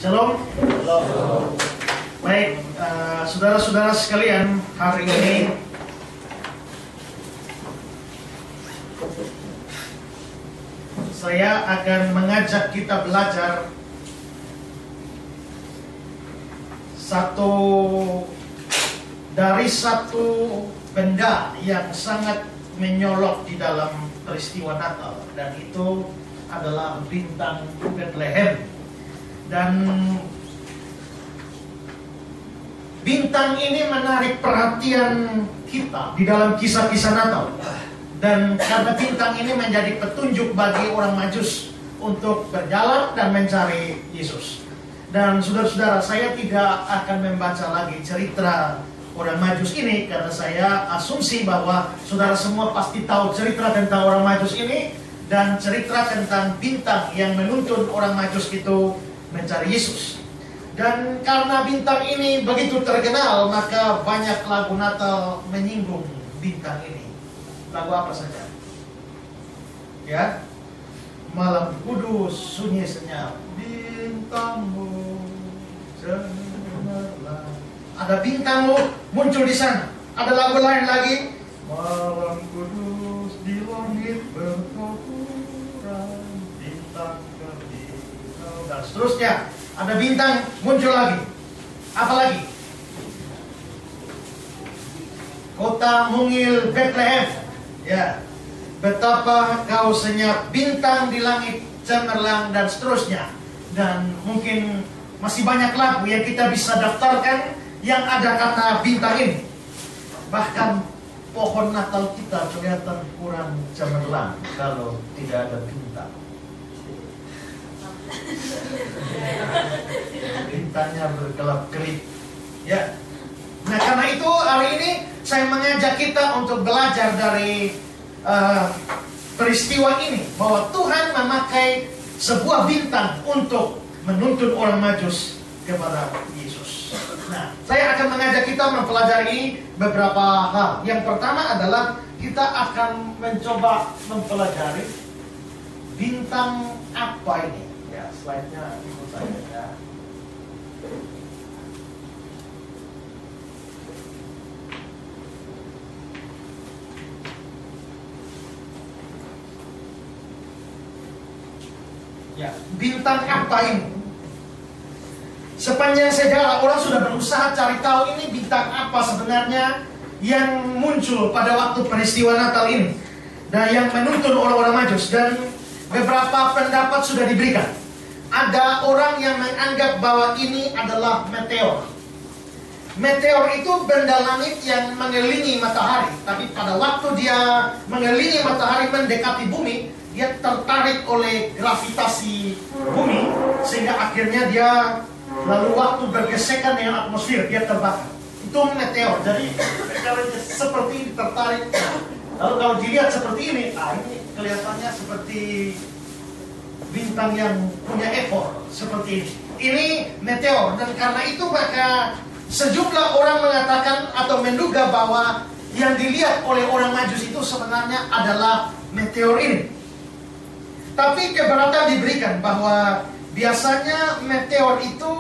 Shalom. Shalom. Baik, saudara-saudara sekalian, hari ini saya akan mengajak kita belajar satu benda yang sangat menyolok di dalam peristiwa Natal, dan itu adalah bintang Bethlehem. Dan bintang ini menarik perhatian kita di dalam kisah-kisah Natal. Dan karena bintang ini menjadi petunjuk bagi orang Majus untuk berjalan dan mencari Yesus. Dan saudara-saudara, saya tidak akan membaca lagi cerita orang Majus ini, karena saya asumsi bahwa saudara semua pasti tahu cerita tentang orang Majus ini dan cerita tentang bintang yang menuntun orang Majus itu mencari Yesus. Dan karena bintang ini begitu terkenal, maka banyak lagu Natal menyinggung bintang ini. Lagu apa saja? Ya, malam kudus sunyi senyap, bintangmu cemerlang. Ada bintangmu muncul di sana. Ada lagu lain lagi, malam kudus di langit berkokuran, bintang berkilau, dan seterusnya. Ada bintang muncul lagi. Apa lagi? Kota mungil Bethlehem. Ya, betapa kau senyap, bintang di langit cemerlang, dan seterusnya. Dan mungkin masih banyak lagu yang kita bisa daftarkan yang ada kata bintang ini. Bahkan pohon Natal kita kelihatan kurang cemerlang kalau tidak ada bintang. Bintangnya berkelap-kelip. Ya. Nah, karena itu hari ini saya mengajak kita untuk belajar dari peristiwa ini, bahwa Tuhan memakai sebuah bintang untuk menuntun orang Majus kepada Yesus. Nah, saya akan mengajak kita mempelajari beberapa hal. Yang pertama adalah kita akan mencoba mempelajari bintang apa ini. Ya, slide-nya ikut saya ya. Ya, bintang apa ini? Sepanjang sejarah orang sudah berusaha cari tahu ini bintang apa sebenarnya yang muncul pada waktu peristiwa Natal ini, dan yang menuntun orang-orang Majus. Dan beberapa pendapat sudah diberikan. Ada orang yang menganggap bahwa ini adalah meteor. Meteor itu benda langit yang mengelilingi matahari, tapi pada waktu dia mengelilingi matahari mendekati bumi, dia tertarik oleh gravitasi bumi, sehingga akhirnya dia lalu waktu bergesekan dengan atmosfer, dia terbakar. Itu meteor. Jadi kalau seperti ini tertarik, lalu kalau dilihat seperti ini, ini kelihatannya seperti bintang yang punya ekor seperti ini. Ini meteor, dan karena itu maka sejumlah orang mengatakan atau menduga bahwa yang dilihat oleh orang Majus itu sebenarnya adalah meteor ini. Tapi keberatan diberikan bahwa biasanya meteor itu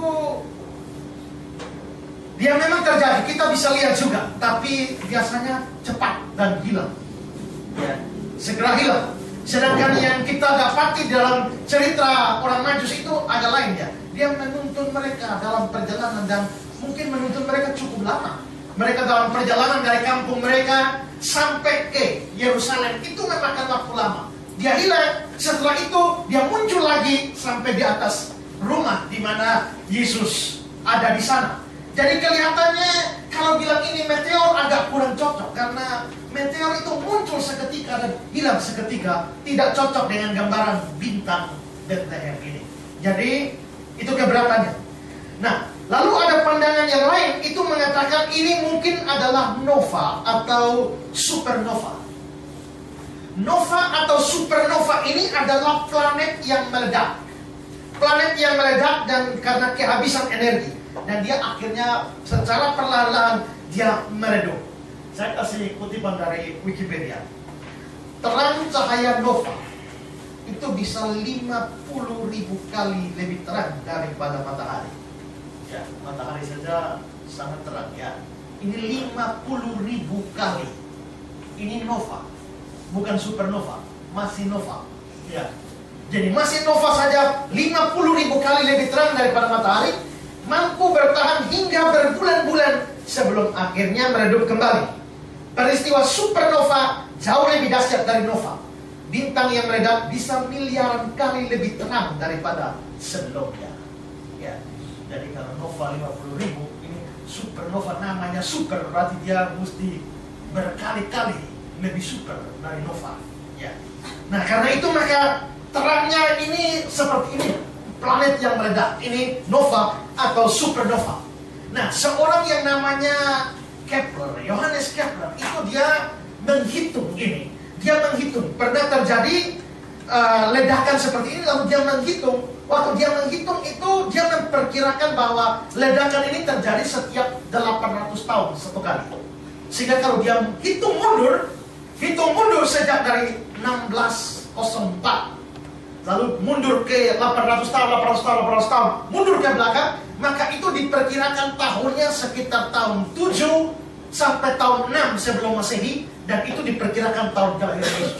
dia memang terjadi, kita bisa lihat juga, tapi biasanya cepat dan hilang. Ya, segera hilang. Sedangkan yang kita dapati dalam cerita orang Majus itu ada lainnya. Dia menuntun mereka dalam perjalanan, dan mungkin menuntun mereka cukup lama. Mereka dalam perjalanan dari kampung mereka sampai ke Yerusalem itu memakan waktu lama. Dia hilang, setelah itu dia muncul lagi sampai di atas rumah di mana Yesus ada di sana. Jadi kelihatannya kalau bilang ini meteor agak kurang cocok, karena meteor itu muncul seketika dan hilang seketika, tidak cocok dengan gambaran bintang Bethlehem ini. Jadi itu keberatannya. Nah, lalu ada pandangan yang lain, itu mengatakan ini mungkin adalah nova atau supernova. Nova atau supernova ini adalah planet yang meledak. Planet yang meledak dan karena kehabisan energi. Dan dia akhirnya secara perlahan-lahan dia meredup. Saya kasih kutipan dari Wikipedia. Terang cahaya nova itu bisa 50.000 kali lebih terang daripada matahari. Ya, matahari saja sangat terang ya. Ini 50.000 kali. Ini nova, bukan supernova, masih nova. Ya. Jadi masih nova saja 50.000 kali lebih terang daripada matahari, mampu bertahan hingga berbulan-bulan sebelum akhirnya meredup kembali. Peristiwa supernova jauh lebih dahsyat dari nova. Bintang yang meledak bisa miliaran kali lebih terang daripada sebelumnya. Ya. Jadi kalau nova 50.000, ini supernova, namanya super, berarti dia mesti berkali-kali lebih super dari nova. Ya. Nah, karena itu maka terangnya ini seperti ini, planet yang meledak, ini nova atau supernova. Nah, seorang yang namanya Kepler, Johannes Kepler, itu dia menghitung ini. Dia menghitung, pernah terjadi ledakan seperti ini, lalu dia menghitung. Waktu dia menghitung itu, dia memperkirakan bahwa ledakan ini terjadi setiap 800 tahun satu kali. Sehingga kalau dia hitung mundur sejak dari 1604, lalu mundur ke 800 tahun, mundur ke belakang, maka itu diperkirakan tahunnya sekitar tahun 7 sampai tahun 6 sebelum Masehi, dan itu diperkirakan tahun kelahiran Yesus.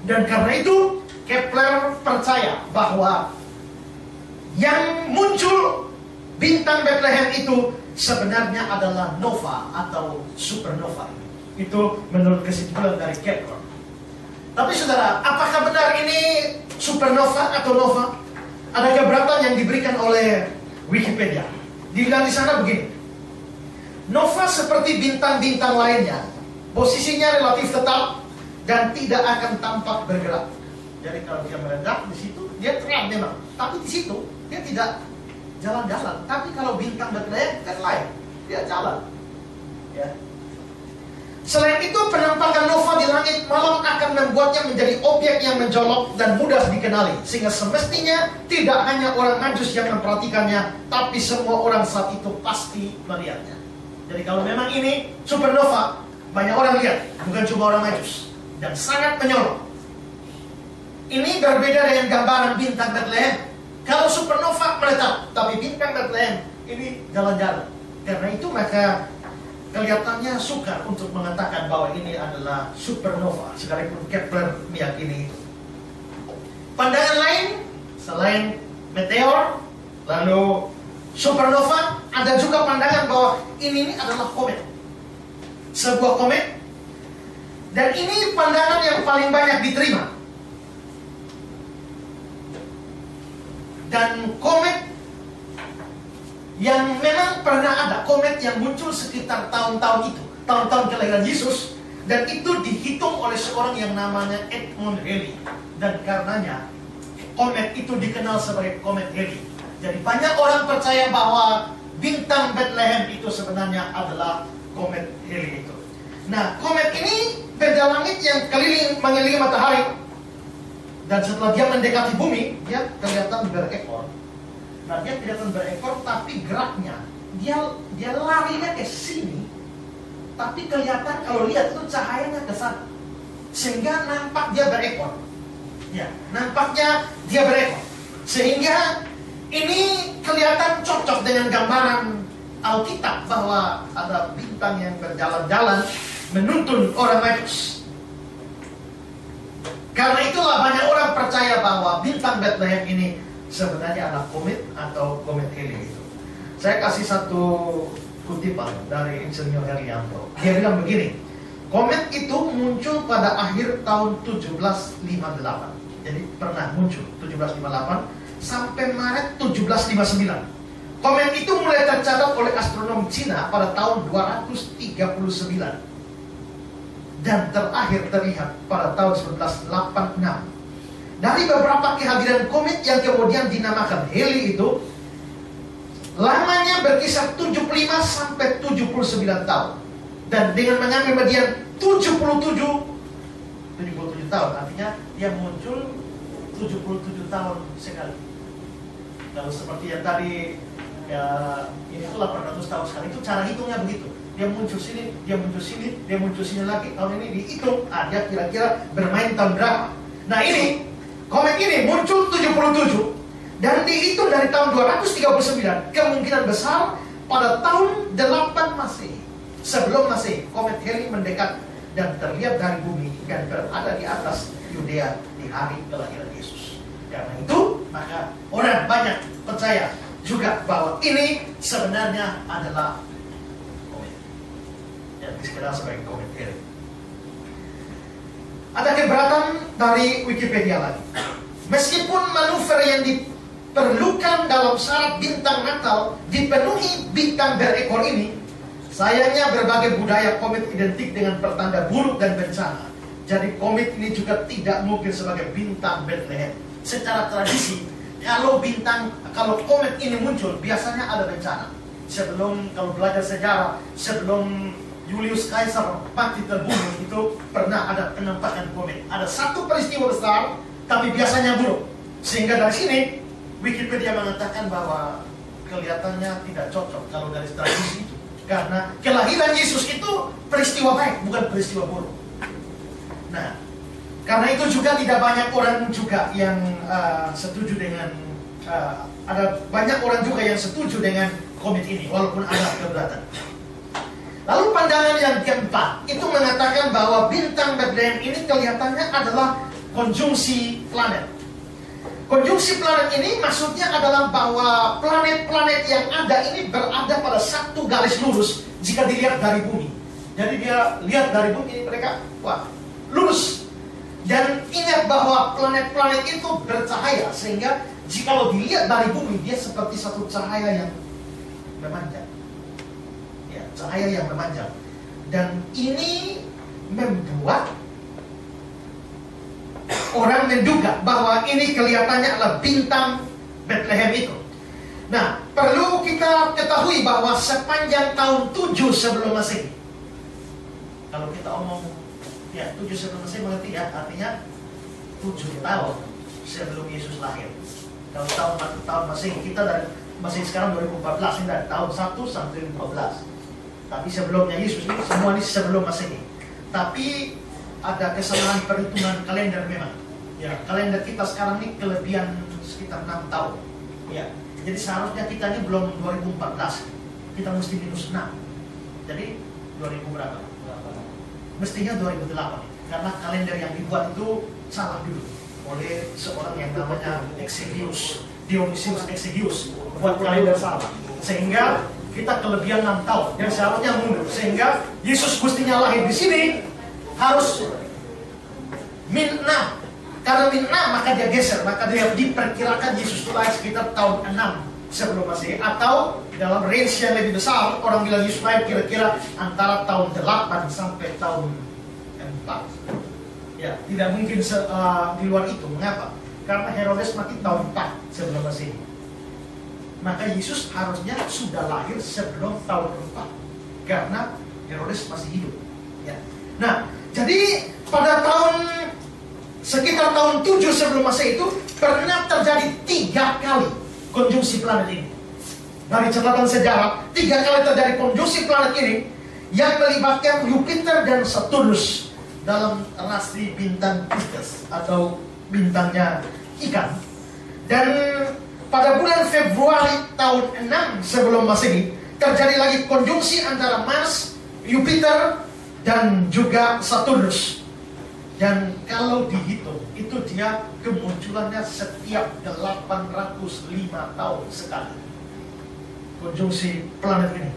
Dan karena itu Kepler percaya bahwa yang muncul bintang Bethlehem itu sebenarnya adalah nova atau supernova. Itu menurut kesimpulan dari Kepler. Tapi saudara, apakah benar ini supernova atau nova? Ada keberatan yang diberikan oleh Wikipedia. Dibilang di sana begini: nova seperti bintang-bintang lainnya, posisinya relatif tetap dan tidak akan tampak bergerak. Jadi kalau dia meledak di situ, dia terang memang, tapi di situ dia tidak jalan-jalan. Tapi kalau bintang Bethlehem kan lain, dia jalan. Ya. Selain itu, penampakan nova di langit malam akan membuatnya menjadi objek yang mencolok dan mudah dikenali, sehingga semestinya tidak hanya orang Majus yang memperhatikannya, tapi semua orang saat itu pasti melihatnya. Jadi kalau memang ini supernova, banyak orang lihat, bukan cuma orang Majus, dan sangat menyolok. Ini berbeda dengan gambaran bintang Bethlehem. Kalau supernova meletak, tapi bintang Bethlehem ini jalan-jalan. Karena itu maka kelihatannya sukar untuk mengatakan bahwa ini adalah supernova, sekalipun Kepler meyakini itu. Pandangan lain selain meteor lalu supernova, ada juga pandangan bahwa ini adalah komet, sebuah komet. Dan ini pandangan yang paling banyak diterima. Dan komet yang memang pernah ada, komet yang muncul sekitar tahun-tahun itu, tahun-tahun kelahiran Yesus, dan itu dihitung oleh seorang yang namanya Edmund Halley. Dan karenanya komet itu dikenal sebagai komet Halley. Jadi banyak orang percaya bahwa bintang Bethlehem itu sebenarnya adalah komet Halley itu. Nah, komet ini benda langit yang mengelilingi matahari, dan setelah dia mendekati bumi, dia kelihatan berekor. Nah, dia kelihatan berekor, tapi geraknya dia larinya ke sini, tapi kelihatan kalau lihat itu cahayanya ke sana, sehingga nampak dia berekor. Ya, nampaknya dia berekor, sehingga ini kelihatan cocok dengan gambaran Alkitab bahwa ada bintang yang berjalan-jalan menuntun orang Majus. Karena itulah banyak orang percaya bahwa bintang Bethlehem ini sebenarnya adalah komet atau komet Halley itu. Saya kasih satu kutipan dari Insinyur Herianto. Dia bilang begini: komet itu muncul pada akhir tahun 1758. Jadi pernah muncul 1758 sampai Maret 1759. Komet itu mulai tercatat oleh astronom Cina pada tahun 239. Dan terakhir terlihat pada tahun 1986. Dari beberapa kehadiran komet yang kemudian dinamakan Halley itu, lamanya berkisar 75 sampai 79 tahun. Dan dengan mengambil bagian 77 tahun, artinya dia muncul 77 tahun sekali. Kalau seperti yang tadi, ya, ini tuh 800 tahun sekali, itu cara hitungnya begitu. Dia muncul sini, dia muncul sini, dia muncul sini lagi. Tahun ini dihitung, dia kira-kira bermain tahun berapa. Nah, ini Komet ini muncul 77 dan dihitung dari tahun 239, kemungkinan besar pada tahun 8 Masehi. Sebelum Masehi, komet Halley mendekat dan terlihat dari bumi dan berada di atas Yudea di hari kelahiran Yesus. Karena itu, maka orang banyak percaya juga bahwa ini sebenarnya adalah komet yang dikenal sebagai komet Halley. Ada keberatan dari Wikipedia lagi. Meskipun manuver yang diperlukan dalam syarat bintang Natal dipenuhi bintang berekor ini, sayangnya berbagai budaya komet identik dengan pertanda buruk dan bencana. Jadi komet ini juga tidak mungkin sebagai bintang Bethlehem. Secara tradisi, kalau komet ini muncul, biasanya ada bencana. Kalau belajar sejarah, sebelum Julius Caesar mati terbunuh, itu pernah ada penampakan komet. Ada satu peristiwa besar, tapi biasanya buruk. Sehingga dari sini, Wikipedia mengatakan bahwa kelihatannya tidak cocok kalau dari tradisi itu. Karena kelahiran Yesus itu peristiwa baik, bukan peristiwa buruk. Nah, karena itu juga tidak banyak orang juga yang setuju dengan ada banyak orang juga yang setuju dengan komet ini, walaupun ada keberatan. Lalu pandangan yang keempat itu mengatakan bahwa bintang Bethlehem ini kelihatannya adalah konjungsi planet. Konjungsi planet ini maksudnya adalah bahwa planet-planet yang ada ini berada pada satu garis lurus jika dilihat dari bumi. Jadi dia lihat dari bumi, mereka wah lurus. Dan ingat bahwa planet-planet itu bercahaya, sehingga jika dilihat dari bumi dia seperti satu cahaya yang memanjang. Ya, cahaya yang memanjang. Dan ini membuat orang menduga bahwa ini kelihatannya adalah bintang Bethlehem itu. Nah, perlu kita ketahui bahwa sepanjang tahun 7 sebelum Masehi, kalau kita omong ya 7 sebelum Masehi mengerti ya, artinya 7 tahun sebelum Yesus lahir. Kalau tahun Masehi, kita dari Masehi sekarang 2014, ini dari tahun 1 sampai 15. Tapi sebelumnya Yesus ini semua ini sebelum Masehi. Tapi ada kesalahan perhitungan kalender memang. Ya, kalender kita sekarang ini kelebihan sekitar 6 tahun. Ya, jadi seharusnya kita ini belum 2014. Kita mesti minus 6. Jadi 2000 berapa? Mestinya 2008. Karena kalender yang dibuat itu salah dulu oleh seorang yang namanya Exegius, Dionysius Exegius, buat kalender salah. Sehingga kita kelebihan 6 tahun. Yang seharusnya mundur. Sehingga Yesus mestinya lahir di sini harus min 6. Karena min 6 maka dia geser, maka dia diperkirakan Yesus lahir sekitar tahun 6 sebelum Masehi, atau dalam range yang lebih besar orang bilang Yesus lahir kira-kira antara tahun 8 sampai tahun 4. Ya, tidak mungkin di luar itu. Mengapa? Karena Herodes mati tahun 4 sebelum Masehi. Maka Yesus harusnya sudah lahir sebelum tahun 4 karena Herodes masih hidup. Ya. Nah, jadi pada sekitar tahun 7 sebelum Masehi itu pernah terjadi 3 kali konjungsi planet ini. Dari catatan sejarah, 3 kali terjadi konjungsi planet ini yang melibatkan Jupiter dan Saturnus dalam rasi bintang Pisces atau bintangnya ikan. Dan pada bulan Februari tahun 6 sebelum Masehi terjadi lagi konjungsi antara Mars, Jupiter, dan juga Saturnus. Dan kalau dihitung, itu dia kemunculannya setiap 805 tahun sekali konjungsi planet ini.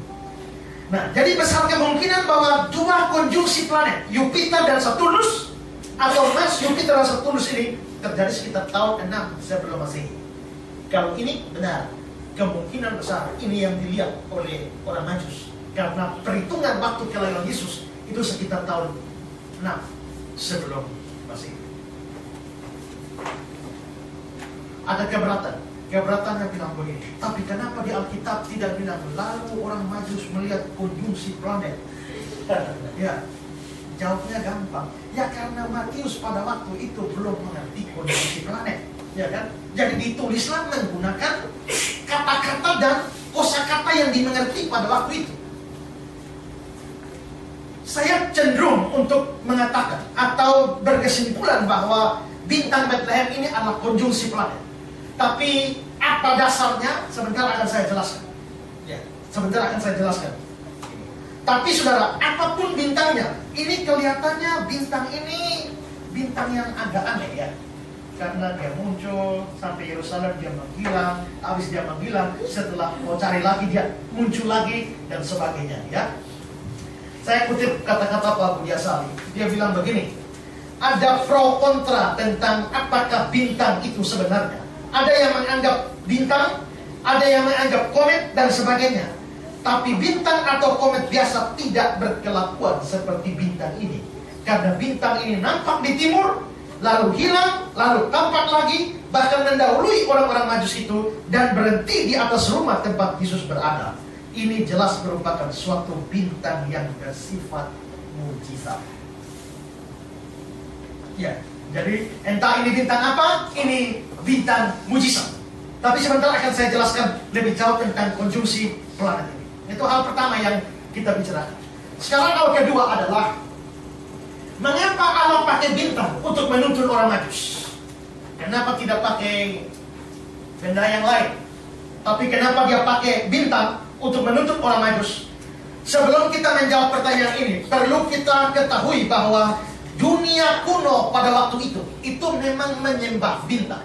Nah, jadi besar kemungkinan bahwa 2 konjungsi planet, Jupiter dan Saturnus, atau Mars, Jupiter dan Saturnus ini terjadi sekitar tahun 6 sebelum Masehi. Kalau ini benar, kemungkinan besar ini yang dilihat oleh orang Majus. Karena perhitungan waktu kelahiran Yesus itu sekitar tahun 6 sebelum Masehi. Ada keberatan. Keberatannya bilang begini, tapi kenapa di Alkitab tidak bilang lalu orang Majus melihat konjungsi planet? Ya, jawabnya gampang. Ya karena Matius pada waktu itu belum mengerti konjungsi planet. Ya kan? Jadi ditulislah menggunakan kata-kata dan kosakata yang dimengerti pada waktu itu. Saya cenderung untuk mengatakan atau berkesimpulan bahwa bintang Bethlehem ini adalah konjungsi planet. Tapi apa dasarnya? Sebentar akan saya jelaskan. Ya, sebentar akan saya jelaskan. Tapi saudara, apapun bintangnya, ini kelihatannya bintang ini bintang yang agak aneh ya. Karena dia muncul sampai Yerusalem, dia menghilang, habis dia menghilang, setelah mau cari lagi dia muncul lagi dan sebagainya ya. Saya kutip kata-kata Pak Budi Asali. Dia bilang begini, ada pro kontra tentang apakah bintang itu sebenarnya. Ada yang menganggap bintang, ada yang menganggap komet dan sebagainya. Tapi bintang atau komet biasa tidak berkelakuan seperti bintang ini. Karena bintang ini nampak di timur, lalu hilang, lalu tampak lagi, bahkan mendahului orang-orang Majus itu dan berhenti di atas rumah tempat Yesus berada. Ini jelas merupakan suatu bintang yang bersifat mujizat. Ya, jadi entah ini bintang apa, ini bintang mujizat. Tapi sebentar akan saya jelaskan lebih jauh tentang konjungsi planet ini. Itu hal pertama yang kita bicarakan. Sekarang hal kedua adalah mengapa Allah pakai bintang untuk menuntun orang Majus? Kenapa tidak pakai benda yang lain? Tapi kenapa dia pakai bintang untuk menuntun orang Majus? Sebelum kita menjawab pertanyaan ini, perlu kita ketahui bahwa dunia kuno pada waktu itu memang menyembah bintang.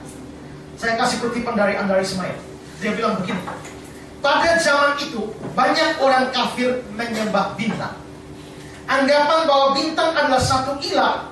Saya kasih kutipan dari Andar Ismail. Dia bilang begini, pada zaman itu banyak orang kafir menyembah bintang. Anggapan bahwa bintang adalah satu ilah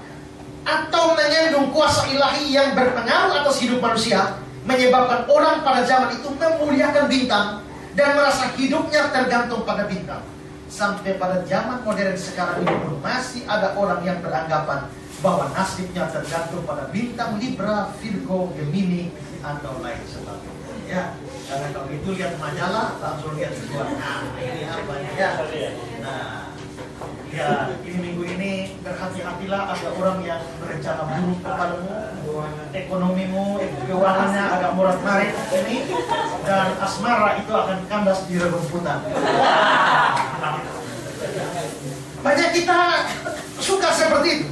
atau mengandung kuasa ilahi yang berpengaruh atas hidup manusia, menyebabkan orang pada zaman itu memuliakan bintang dan merasa hidupnya tergantung pada bintang. Sampai pada zaman modern sekarang ini masih ada orang yang beranggapan bahwa nasibnya tergantung pada bintang Libra, Virgo, Gemini, atau lain sebagainya. Ya, karena kalau itu lihat majalah langsung lihat sebuah. Nah, ini apa ya? Nah, ya ini minggu ini berhati-hatilah, ada orang yang berencana buruk kepadamu, ekonomimu, keuangannya agak morat-marit ini, dan asmara itu akan kandas di rerumputan. Banyak kita suka seperti itu,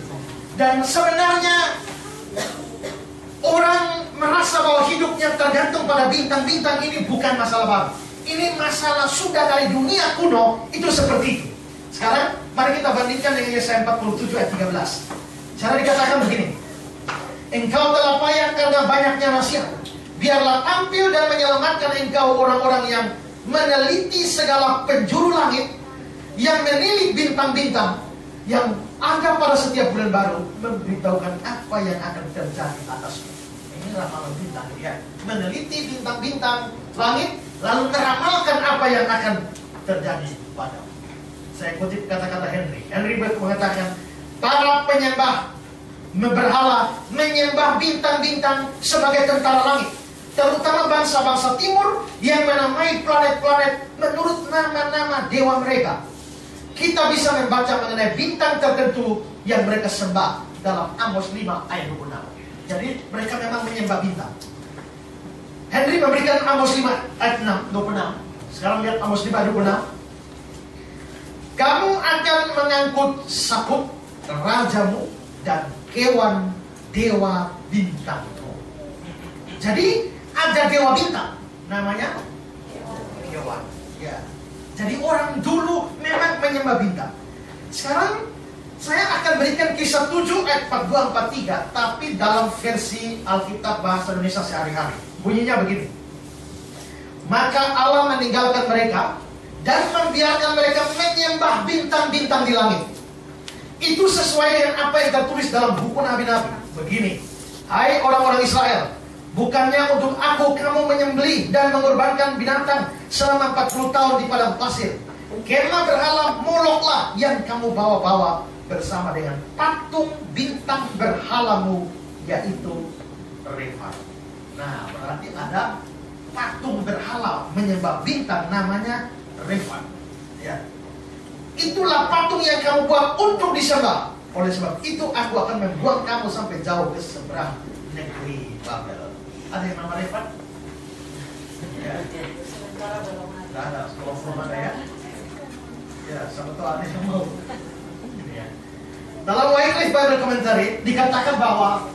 dan sebenarnya orang merasa bahwa hidupnya tergantung pada bintang-bintang ini bukan masalah baru. Ini masalah sudah dari dunia kuno, itu seperti itu. Sekarang mari kita bandingkan dengan Yesaya 47 ayat 13. Cara dikatakan begini, engkau telah payah karena banyaknya nasihat, biarlah tampil dan menyelamatkan engkau orang-orang yang meneliti segala penjuru langit, yang menilik bintang-bintang, yang ada pada setiap bulan baru memberitahukan apa yang akan terjadi atasmu. Ini ramalan bintang ya, meneliti bintang-bintang langit lalu meramalkan apa yang akan terjadi padamu. Saya kutip kata-kata Henry. Henry mengatakan, para penyembah berhala menyembah bintang-bintang sebagai tentara langit, terutama bangsa-bangsa timur yang menamai planet-planet menurut nama-nama dewa mereka. Kita bisa membaca mengenai bintang tertentu yang mereka sembah dalam Amos 5 ayat 26. Jadi mereka memang menyembah bintang. Henry memberikan Amos 5 ayat 26. Sekarang lihat Amos 5 ayat 26. Kamu akan mengangkut sabuk rajamu dan kewan dewa bintangmu. Jadi ada dewa bintang namanya kewan. Ya. Jadi orang dulu memang menyembah bintang. Sekarang saya akan berikan Kisah 7 ayat 42-43, tapi dalam versi Alkitab bahasa Indonesia sehari-hari. Bunyinya begini. Maka Allah meninggalkan mereka dan membiarkan mereka menyembah bintang-bintang di langit. Itu sesuai dengan apa yang tertulis dalam buku Nabi-Nabi. Begini, hai orang-orang Israel, bukannya untuk aku kamu menyembelih dan mengorbankan binatang selama 40 tahun di padang pasir. Kemah berhala Moloklah yang kamu bawa-bawa bersama dengan patung bintang berhalamu, yaitu Refan. Nah, berarti ada patung berhala menyembah bintang namanya Refan. Ya. Itulah patung yang kamu buat untuk disembah. Oleh sebab itu aku akan membuang kamu sampai jauh ke seberang negeri Babel. Ada yang nama Refan? Ya. Tidak ada. Belum ada ya. Ya, sama tahu ada yang mau. Ya. Dalam Wycliffe Bible Commentary dikatakan bahwa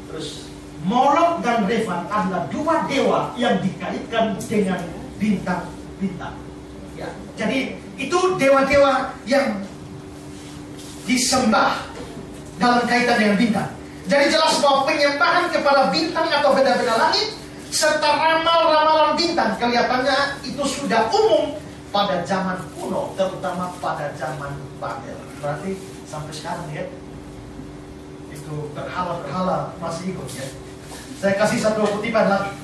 Terus Molok dan Refan adalah dua dewa yang dikaitkan dengan bintang-bintang. Ya, jadi itu dewa-dewa yang disembah dalam kaitan dengan bintang. Jadi jelas bahwa penyembahan kepada bintang atau benda-benda langit serta ramal-ramalan bintang kelihatannya itu sudah umum pada zaman kuno, terutama pada zaman Babel. Berarti sampai sekarang ya, itu berhala-berhala masih ikut ya. Saya kasih satu kutipan lagi.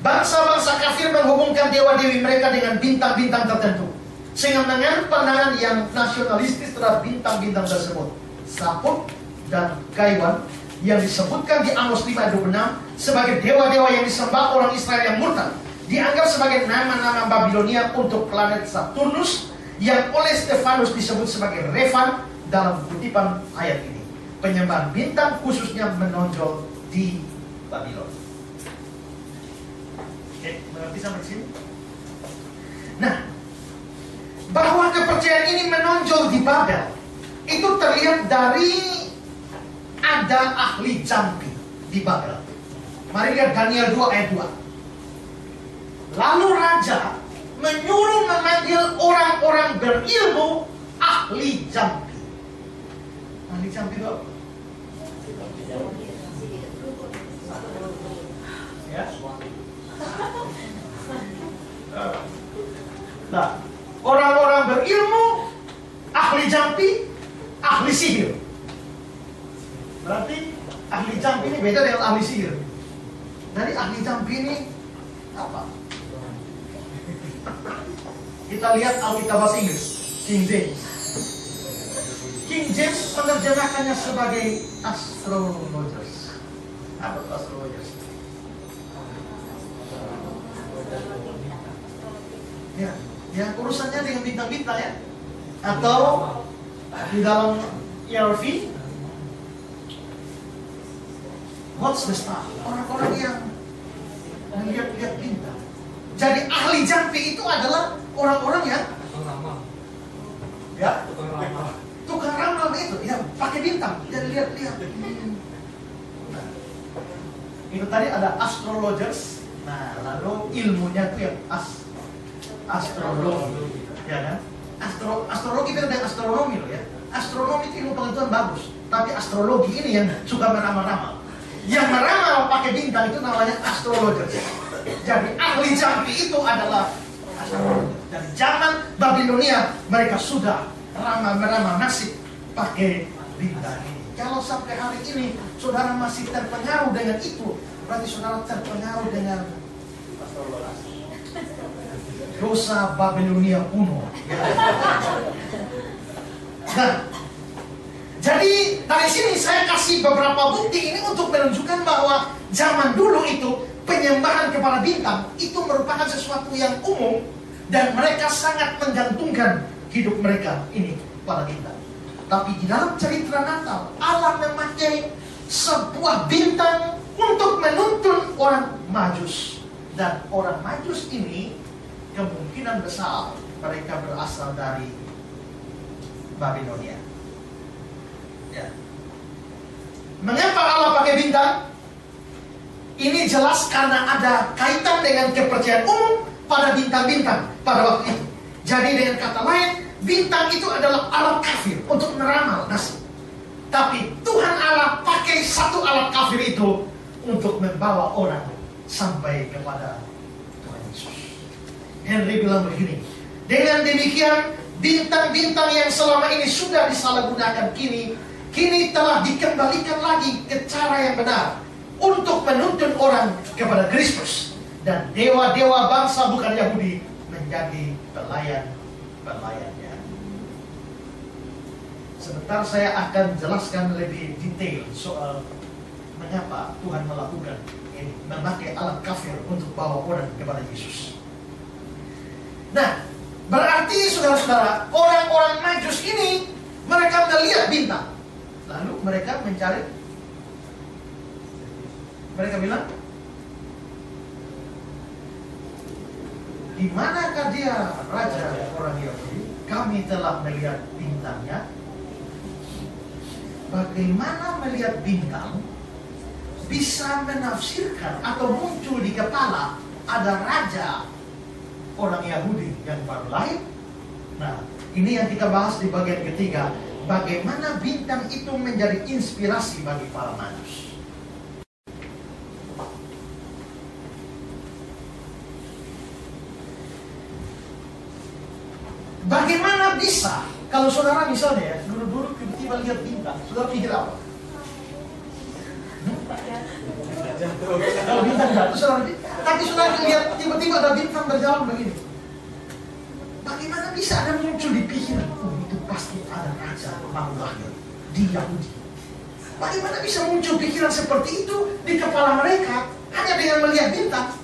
Bangsa-bangsa kafir menghubungkan dewa-dewi mereka dengan bintang-bintang tertentu, sehingga menganut pandangan yang nasionalistis terhadap bintang-bintang tersebut. Saput dan Kaiwan yang disebutkan di Amos 5:26 sebagai dewa-dewa yang disembah orang Israel yang murtad dianggap sebagai nama-nama Babilonia untuk planet Saturnus yang oleh Stefanus disebut sebagai Refan dalam kutipan ayat ini. Penyembahan bintang khususnya menonjol di Babylon. Oke, mengerti sampai sini? Nah, bahwa kepercayaan ini menonjol di Babel itu terlihat dari ada ahli jampi di Babel. Mari lihat Daniel 2 ayat 2. Lalu raja menyuruh memanggil orang-orang berilmu ahli jampi. Ahli jampi itu apa? Ya. Nah, orang-orang berilmu, ahli jampi, ahli sihir. Berarti ahli jampi ini beda dengan ahli sihir. Jadi ahli jampi ini apa? Kita lihat Alkitab bahasa Inggris, King James. King James menerjemahkannya sebagai astrologers. Apa itu astrologers? Ya, yang urusannya dengan bintang-bintang ya. Atau di dalam ERV, what's the star? Orang-orang yang melihat-lihat bintang. Jadi ahli jampi itu adalah orang-orang yang ya, tukang ramal itu, ya pakai bintang, jadi lihat-lihat. Nah, itu tadi ada astrologers. Nah, lalu ilmunya itu yang astrologi, ya kan? Astrologi beda dengan astronomi loh ya. Astronomi itu ilmu pengetahuan bagus, tapi astrologi ini yang suka meramal-ramal. Yang meramal pakai bintang itu namanya astrologers. Jadi ahli jampi itu adalah astrologer. Dari zaman Babilonia mereka sudah meramal nasib pakai bintang ini. Kalau sampai hari ini saudara masih terpengaruh dengan itu, berarti saudara terpengaruh dengan dosa Babilonia kuno. Nah, jadi dari sini saya kasih beberapa bukti ini untuk menunjukkan bahwa zaman dulu itu penyembahan kepada bintang itu merupakan sesuatu yang umum dan mereka sangat menggantungkan hidup mereka ini pada bintang. Tapi di dalam cerita Natal, Allah memakai sebuah bintang untuk menuntun orang Majus. Dan orang Majus ini kemungkinan besar mereka berasal dari Babilonia. Ya. Mengapa Allah pakai bintang? Ini jelas karena ada kaitan dengan kepercayaan umum pada bintang-bintang pada waktu itu. Jadi dengan kata lain, bintang itu adalah alat kafir untuk meramal nasib. Tapi Tuhan Allah pakai satu alat kafir itu untuk membawa orang sampai kepada Tuhan Yesus. Henry bilang begini, dengan demikian bintang-bintang yang selama ini sudah disalahgunakan kini telah dikembalikan lagi ke cara yang benar untuk menuntun orang kepada Kristus, dan dewa-dewa bangsa bukan Yahudi menjadi pelayan-pelayannya. Sebentar saya akan jelaskan lebih detail soal mengapa Tuhan melakukan ini, memakai alat kafir untuk bawa orang kepada Yesus. Nah, berarti saudara-saudara, orang-orang Majus ini mereka melihat bintang, lalu mereka mencari. Mereka bilang, di manakah dia raja orang Yahudi? Kami telah melihat bintangnya. Bagaimana melihat bintang? bisa menafsirkan atau muncul di kepala ada raja orang Yahudi yang baru lahir. Nah, ini yang kita bahas di bagian ketiga. Bagaimana bintang itu menjadi inspirasi bagi para Majus. Bagaimana bisa kalau saudara misalnya ya, duduk-duduk tiba-tiba lihat bintang, saudara pikir apa? Kalau bintang jatuh, saudara, tapi saudara lihat tiba-tiba ada bintang berjalan begini. Bagaimana bisa ada muncul di pikiran? Oh, itu pasti ada raja baru lahir di Yahudi. Bagaimana bisa muncul pikiran seperti itu di kepala mereka hanya dengan melihat bintang?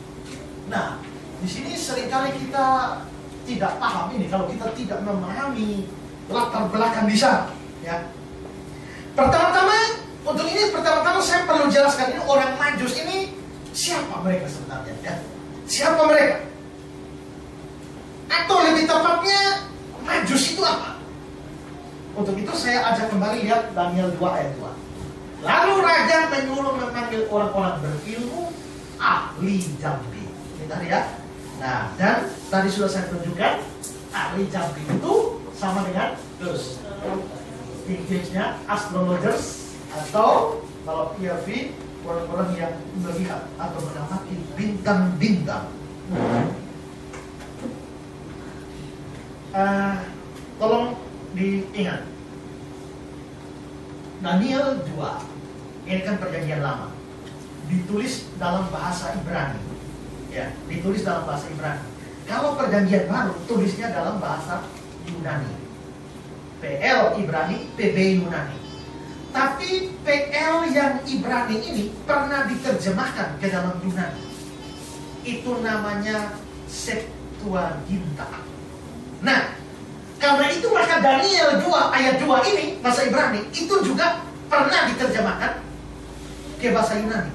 Nah, di sini seringkali kita tidak paham ini kalau kita tidak memahami latar belakang di sana. Ya. Pertama-tama saya perlu jelaskan ini orang Majus ini siapa mereka sebenarnya? Ya. Siapa mereka? Atau lebih tepatnya Majus itu apa? Untuk itu saya ajak kembali lihat Daniel 2 ayat 2. Lalu raja menyuruh memanggil orang-orang berilmu ahli jambi. Ini tadi ya. Nah, dan tadi sudah saya tunjukkan ahli jambi itu sama dengan terus English-nya astrologers atau kalau PRV orang-orang yang melihat atau mengamati bintang-bintang. Tolong diingat Daniel 2 ini kan perjanjian lama, ditulis dalam bahasa Ibrani, ya, ditulis dalam bahasa Ibrani. Kalau perjanjian baru tulisnya dalam bahasa Yunani, PL Ibrani, PB Yunani. Tapi PL yang Ibrani ini pernah diterjemahkan ke dalam Yunani. Itu namanya Septuaginta. Nah, karena itu maka Daniel 2 ayat 2 ini bahasa Ibrani itu juga pernah diterjemahkan ke bahasa Yunani.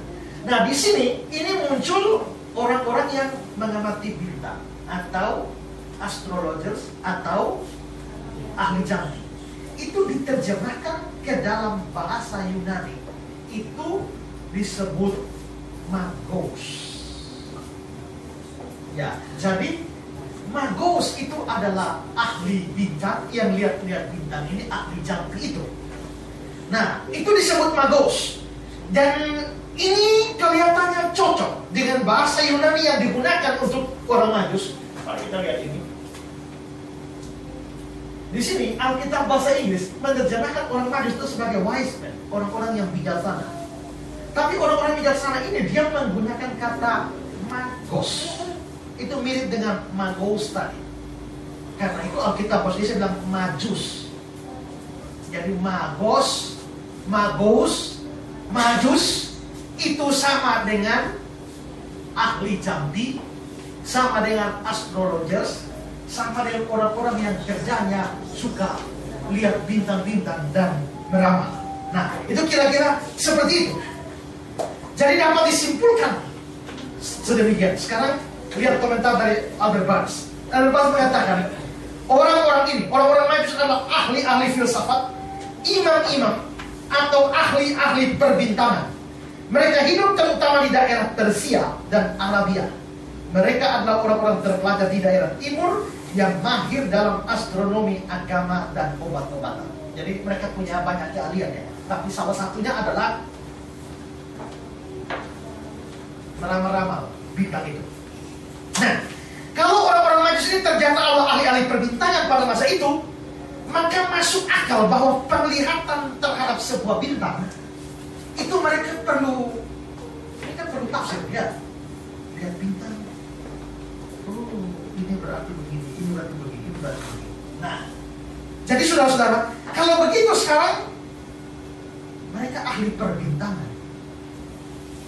Nah, di sini ini muncul orang-orang yang mengamati bintang atau astrologers atau ahli jambi. Itu diterjemahkan ke dalam bahasa Yunani. Itu disebut magos. Ya, jadi magos itu adalah ahli bintang yang lihat-lihat bintang ini, ahli jambi itu. Nah, itu disebut magos. Dan ini kelihatannya cocok dengan bahasa Yunani yang digunakan untuk orang Majus. Mari kita lihat ini. Di sini Alkitab bahasa Inggris menerjemahkan orang Majus itu sebagai wise men, orang-orang yang bijaksana. Tapi orang-orang bijaksana ini dia menggunakan kata magos. Itu mirip dengan magos tadi. Karena itu Alkitab bahasa Inggris bilang majus. Jadi magos, majus itu sama dengan ahli jambi, sama dengan astrologers, sama dengan orang-orang yang kerjanya suka lihat bintang-bintang dan meramal. Nah, itu kira-kira seperti itu. Jadi dapat disimpulkan sedemikian. Sekarang lihat komentar dari Albert Barnes. Albert Barnes mengatakan orang-orang ini, orang-orang Majus adalah ahli-ahli filsafat, imam-imam atau ahli-ahli perbintangan. Mereka hidup terutama di daerah Persia dan Arabia. Mereka adalah orang-orang terpelajar di daerah timur yang mahir dalam astronomi, agama, dan obat-obatan. Jadi mereka punya banyak keahlian ya. Tapi salah satunya adalah meramal-ramal bintang itu. Nah, kalau orang-orang Majus ini ternyata adalah ahli-ahli perbintangan pada masa itu, maka masuk akal bahwa penglihatan terhadap sebuah bintang itu mereka perlu tafsir. Lihat bintang. Oh, ini berarti begini, ini berarti begini, ini berarti begini. Nah, jadi saudara-saudara, kalau begitu sekarang mereka ahli perbintangan.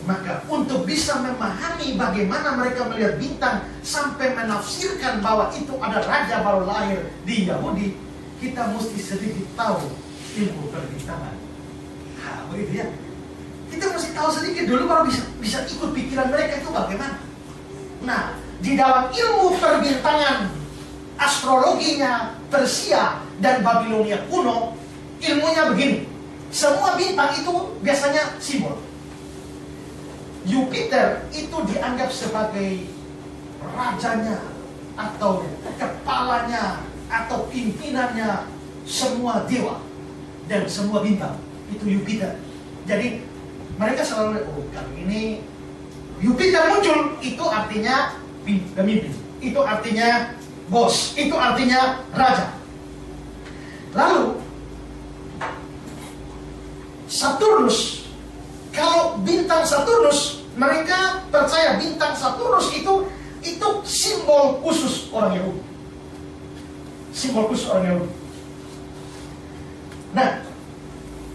Maka untuk bisa memahami bagaimana mereka melihat bintang sampai menafsirkan bahwa itu ada raja baru lahir di Yahudi, kita mesti sedikit tahu ilmu perbintangan. Nah, begitu ya. Kita mesti tahu sedikit dulu baru bisa ikut pikiran mereka itu bagaimana. Nah, di dalam ilmu perbintangan, astrologinya Persia dan Babilonia kuno, ilmunya begini. Semua bintang itu biasanya simbol. Jupiter itu dianggap sebagai rajanya atau kepalanya atau pimpinannya semua dewa dan semua bintang. Itu Jupiter. Jadi mereka selalu, oh kali ini Jupiter muncul, itu artinya pemimpin, itu artinya bos, itu artinya raja. Lalu Saturnus, kalau bintang Saturnus, mereka percaya bintang Saturnus itu simbol khusus orang Yahudi. Simbol khusus orang Yahudi. Nah,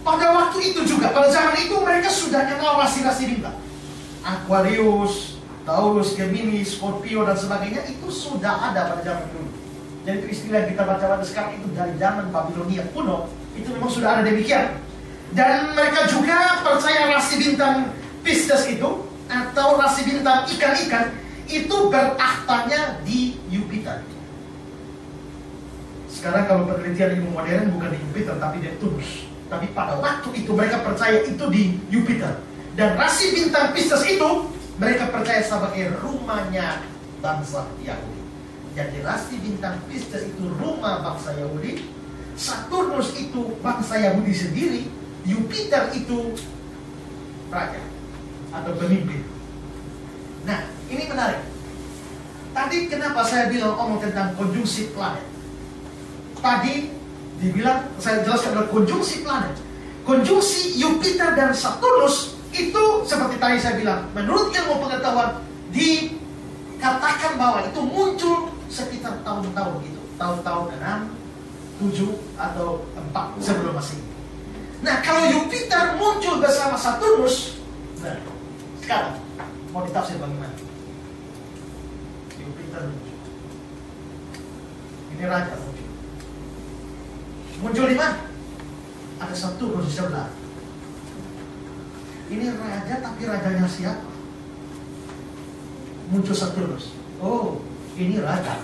pada waktu itu juga, pada zaman itu mereka sudah kenal rasi-rasi bintang. Aquarius, Taurus, Gemini, Scorpio, dan sebagainya, itu sudah ada pada zaman dulu. Jadi itu istilah yang kita baca sekarang itu dari zaman Babilonia kuno, itu memang sudah ada demikian. Dan mereka juga percaya rasi bintang Pisces itu, atau rasi bintang ikan-ikan, itu bertahtanya di Jupiter. Sekarang kalau penelitian ilmu modern bukan di Jupiter, tapi di Neptunus. Tapi pada waktu itu mereka percaya itu di Jupiter. Dan rasi bintang Pisces itu, mereka percaya sebagai rumahnya bangsa Yahudi. Jadi rasi bintang Pisces itu rumah bangsa Yahudi, Saturnus itu bangsa Yahudi sendiri, Jupiter itu raja atau pemimpin. Nah, ini menarik. Tadi kenapa saya bilang omong tentang konjungsi planet? Tadi dibilang, saya jelaskan adalah konjungsi planet. Konjungsi Jupiter dan Saturnus itu seperti tadi saya bilang, menurut ilmu pengetahuan dikatakan bahwa itu muncul sekitar tahun-tahun gitu, tahun-tahun 6, 7 atau 4 sebelum Masehi. Nah, kalau Jupiter muncul bersama Saturnus, nah, sekarang mau ditafsir bagaimana? Jupiter muncul. Ini raja muncul. Muncul di mana? Ada Saturnus di sebelah. Ini raja, tapi rajanya siapa? Muncul Saturnus. Oh, ini raja,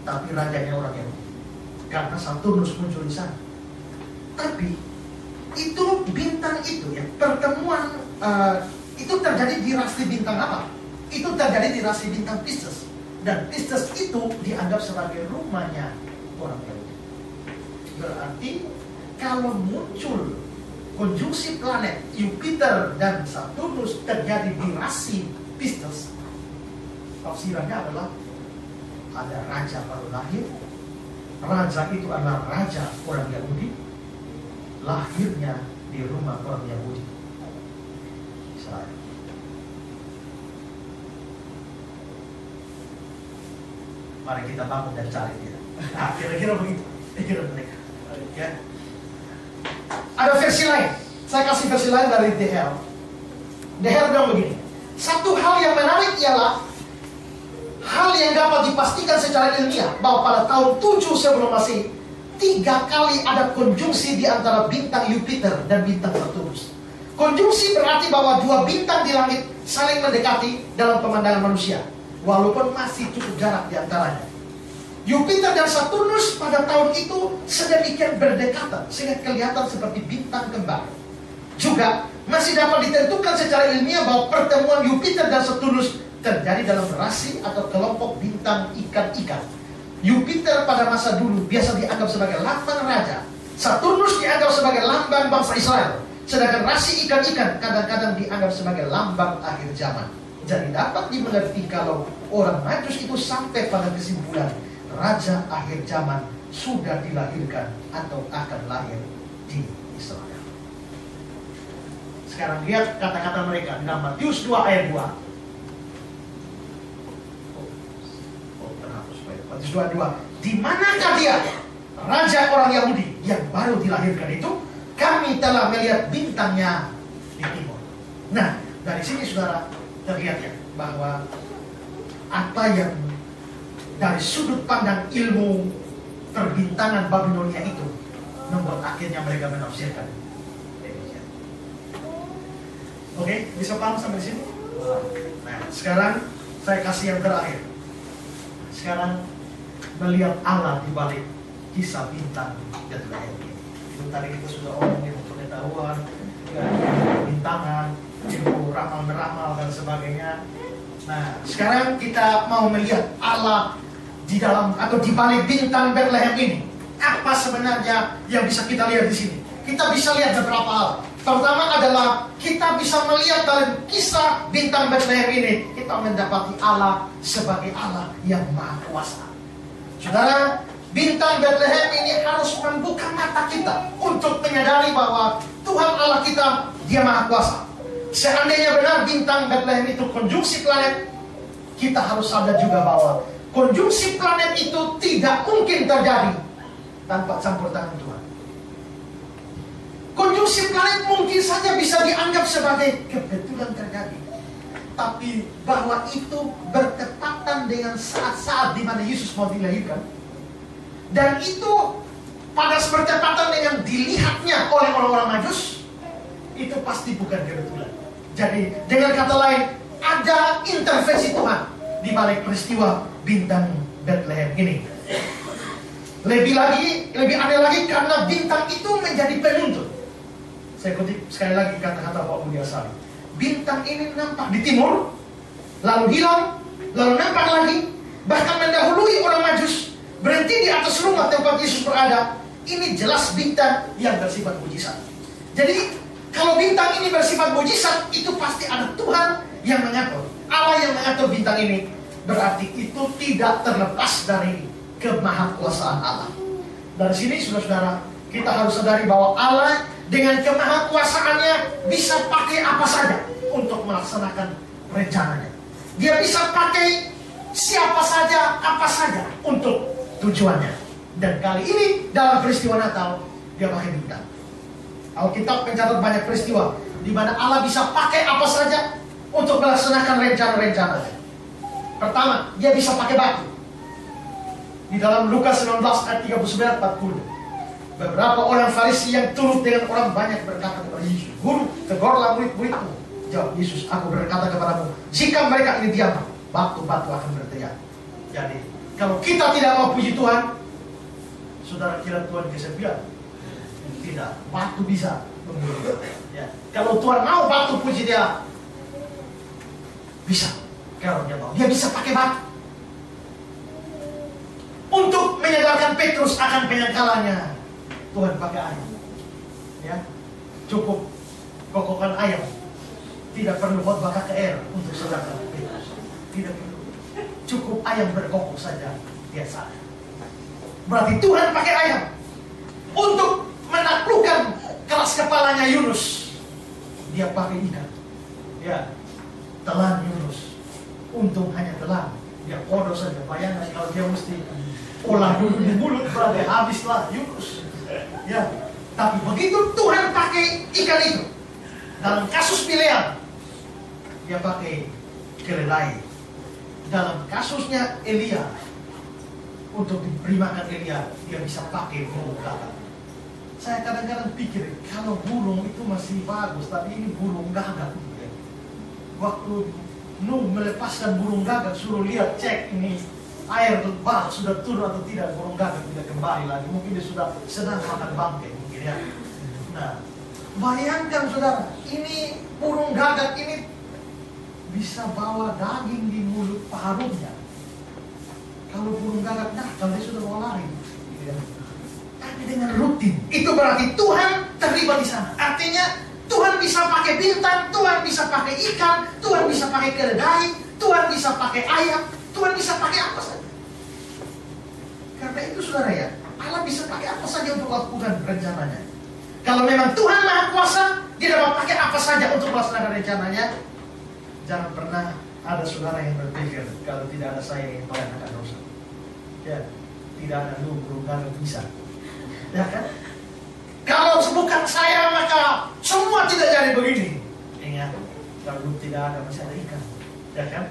tapi rajanya orang Yahudi. Karena Saturnus muncul di sana. Tapi itu bintang itu ya, pertemuan itu terjadi di rasi bintang apa? Itu terjadi di rasi bintang Pisces. Dan Pisces itu dianggap sebagai rumahnya orang Yahudi. Berarti kalau muncul konjungsi planet Jupiter dan Saturnus terjadi di rasi Pisces, tafsirannya adalah ada raja baru lahir. Raja itu adalah raja orang Yahudi, lahirnya di rumah orang Yahudi, Israel. Mari kita bangun dan cari dia. Nah, kira-kira begitu. Kira-kira mereka. Ya. Ada versi lain. Saya kasih versi lain dari DL. DL bilang begini. Satu hal yang menarik ialah hal yang dapat dipastikan secara ilmiah bahwa pada tahun 7 sebelum Masehi 3 kali ada konjungsi di antara bintang Jupiter dan bintang Saturnus. Konjungsi berarti bahwa dua bintang di langit saling mendekati dalam pemandangan manusia, walaupun masih cukup jarak di antaranya. Jupiter dan Saturnus pada tahun itu sedemikian berdekatan sehingga kelihatan seperti bintang kembar. Juga masih dapat ditentukan secara ilmiah bahwa pertemuan Jupiter dan Saturnus terjadi dalam rasi atau kelompok bintang ikan-ikan. Jupiter pada masa dulu biasa dianggap sebagai lambang raja, Saturnus dianggap sebagai lambang bangsa Israel, sedangkan rasi ikan-ikan kadang-kadang dianggap sebagai lambang akhir zaman. Jadi dapat dimengerti kalau orang Majus itu sampai pada kesimpulan raja akhir zaman sudah dilahirkan atau akan lahir di Israel. Sekarang lihat kata-kata mereka dalam Matius 2 ayat 2. Matius 2:2. Di manakah dia, raja orang Yahudi yang baru dilahirkan itu? Kami telah melihat bintangnya di timur. Nah, dari sini saudara terlihat ya bahwa apa yang dari sudut pandang ilmu perbintangan Babilonia itu membuat akhirnya mereka menafsirkan. Oke, bisa paham sampai sini? Nah, sekarang saya kasih yang terakhir. Sekarang melihat Allah di balik kisah bintang Bethlehem. Itu tadi kita sudah omongin pengetahuan, perbintangan, ilmu ramal-meramal dan sebagainya. Nah, sekarang kita mau melihat Allah di dalam atau di balik bintang Bethlehem ini. Apa sebenarnya yang bisa kita lihat di sini? Kita bisa lihat beberapa hal. Pertama adalah kita bisa melihat dalam kisah bintang Bethlehem ini, kita mendapati Allah sebagai Allah yang Maha Kuasa. Saudara, bintang Bethlehem ini harus membuka mata kita untuk menyadari bahwa Tuhan Allah kita, Dia Maha Kuasa. Seandainya benar bintang Bethlehem itu konjungsi planet, kita harus sadar juga bahwa konjungsi planet itu tidak mungkin terjadi tanpa campur tangan Tuhan. Konjungsi planet mungkin saja bisa dianggap sebagai kebetulan terjadi, tapi bahwa itu bertepatan dengan saat-saat di mana Yesus mau dilahirkan, dan itu pada bertepatan dengan dilihatnya oleh orang-orang Majus, itu pasti bukan kebetulan. Jadi dengan kata lain, ada intervensi Tuhan di balik peristiwa bintang Bethlehem ini. Lebih aneh lagi karena bintang itu menjadi penuntun. Saya kutip sekali lagi kata-kata Pak Budi Asari. Bintang ini nampak di timur, lalu hilang, lalu nampak lagi, bahkan mendahului orang Majus, berhenti di atas rumah tempat Yesus berada. Ini jelas bintang yang bersifat mujizat. Jadi kalau bintang ini bersifat mujizat, itu pasti ada Tuhan yang mengatur. Allah yang mengatur bintang ini. Berarti itu tidak terlepas dari kemahakuasaan Allah. Dari sini saudara-saudara, kita harus sadari bahwa Allah dengan kemahakuasaannya bisa pakai apa saja untuk melaksanakan rencananya. Dia bisa pakai siapa saja, apa saja untuk tujuannya. Dan kali ini dalam peristiwa Natal, dia pakai bintang. Alkitab mencatat banyak peristiwa di mana Allah bisa pakai apa saja untuk melaksanakan rencana-rencananya. Pertama, dia bisa pakai batu. Di dalam Lukas 19 ayat 39-40, beberapa orang Farisi yang turut dengan orang banyak berkata kepada Yesus, "Guru, tegurlah murid-muridmu." Jawab Yesus, "Aku berkata kepadamu, jika mereka ini diam, batu-batu akan berteriak." Jadi, kalau kita tidak mau puji Tuhan, saudara kira Tuhan kesepian? Tidak, batu bisa membunuh. Ya. Kalau Tuhan mau batu puji Dia, bisa. Kalau Dia mau, Dia bisa pakai batu untuk menyadarkan Petrus akan penyangkalannya. Tuhan pakai ayam. Ya, cukup kokokan ayam. Tidak perlu khotbah KKR untuk saudara Petrus. Tidak perlu. Cukup ayam berkokok saja, dia sadar. Berarti Tuhan pakai ayam untuk menaklukkan keras kepalanya Yunus. Dia pakai ikan. Ya, telan Yunus. Untung hanya telan. Dia kodo saja. Bayangkan kalau dia mesti olah dulu di mulut, berarti habislah Yunus. Ya, tapi begitu Tuhan pakai ikan itu dalam kasus Bileam, dia pakai keledai. Dalam kasusnya Elia, untuk diberi makan Elia, dia bisa pakai burung gagak. Saya kadang-kadang pikir kalau burung itu masih bagus, tapi ini burung gagak. Waktu Nuh melepaskan burung gagak, suruh lihat, cek ini air bah sudah turun atau tidak, burung gagak tidak kembali lagi. Mungkin dia sudah sedang makan bangkai mungkin ya. Nah, bayangkan saudara, ini burung gagak ini bisa bawa daging di mulut paruhnya. Kalau burung gagak kalau dia sudah bawa lari. Ya. Tapi dengan rutin, itu berarti Tuhan terlibat di sana. Artinya Tuhan bisa pakai bintang, Tuhan bisa pakai ikan, Tuhan bisa pakai keledai, Tuhan bisa pakai ayam, Tuhan bisa pakai apa saja. Karena itu saudara ya, Allah bisa pakai apa saja untuk melakukan rencananya. Kalau memang Tuhan Maha Kuasa, Dia dapat pakai apa saja untuk melaksanakan rencananya. Jangan pernah ada saudara yang berpikir, kalau tidak ada saya yang paling akan dosa. Ya, tidak ada burung gagak bisa. Ya kan? Kalau bukan saya, maka semua tidak jadi begini. Ingat, kalau tidak ada masih ada ikan. Ya kan?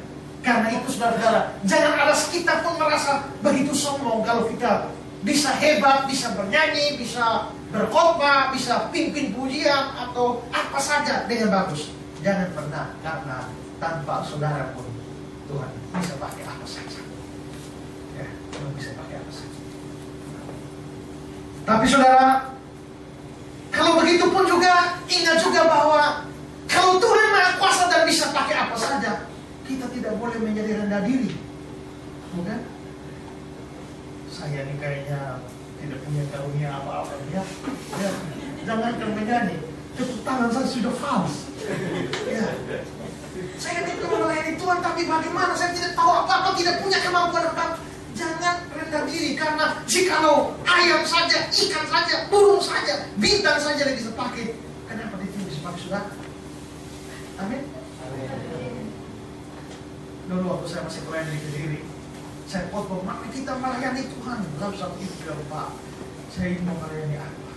Karena itu saudara-saudara, jangan ada kita pun merasa begitu sombong kalau kita bisa hebat, bisa bernyanyi, bisa berkhotbah, bisa pimpin pujian atau apa saja dengan bagus. Jangan pernah, karena tanpa saudara pun Tuhan bisa pakai apa saja. Ya, Tuhan bisa pakai apa saja. Tapi saudara, kalau begitu pun juga ingat juga bahwa rendah diri. Bukan? Saya ini kayaknya tidak punya karunia apa-apa. Ya, jangankan menyanyi, tepuk tangan saya sudah fals. Ya. Saya tidak melayani Tuhan, tapi bagaimana saya tidak tahu apa-apa, tidak punya kemampuan apa. Jangan rendah diri, karena jikalau ayam saja, ikan saja, burung saja, bintang saja yang bisa pakai, kenapa dia tidak bisa pakai saudara? Amin. Dulu waktu saya masih pelayan di Kediri, saya khotbah, mari kita melayani Tuhan. Lalu satu itu bilang, Pak, saya ingin melayani apa?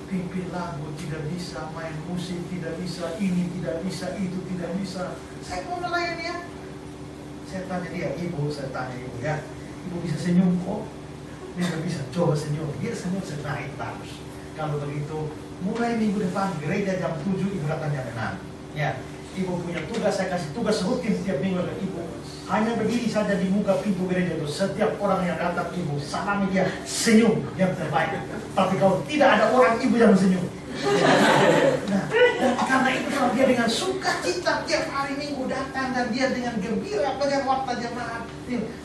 Pimpin lagu tidak bisa, main musik tidak bisa, ini tidak bisa, itu tidak bisa. Saya mau melayani ya. Saya tanya dia, ibu, saya tanya ibu ya, ibu bisa senyum kok? Dia nggak bisa, coba senyum. Dia senyum, saya naik terus. Kalau begitu, mulai minggu depan gereja jam 7 ibu datang jam 6. Ya, ibu punya tugas, saya kasih tugas rutin setiap minggu ke ibu. Hanya berdiri saja di muka pintu gereja itu. Setiap orang yang datang ibu, salami dia, senyum yang terbaik. Tapi kalau tidak ada orang, ibu jangan senyum. Nah, dan karena itu kalau dia dengan sukacita tiap hari minggu datang, dan dia dengan gembira pegang waktu jemaat.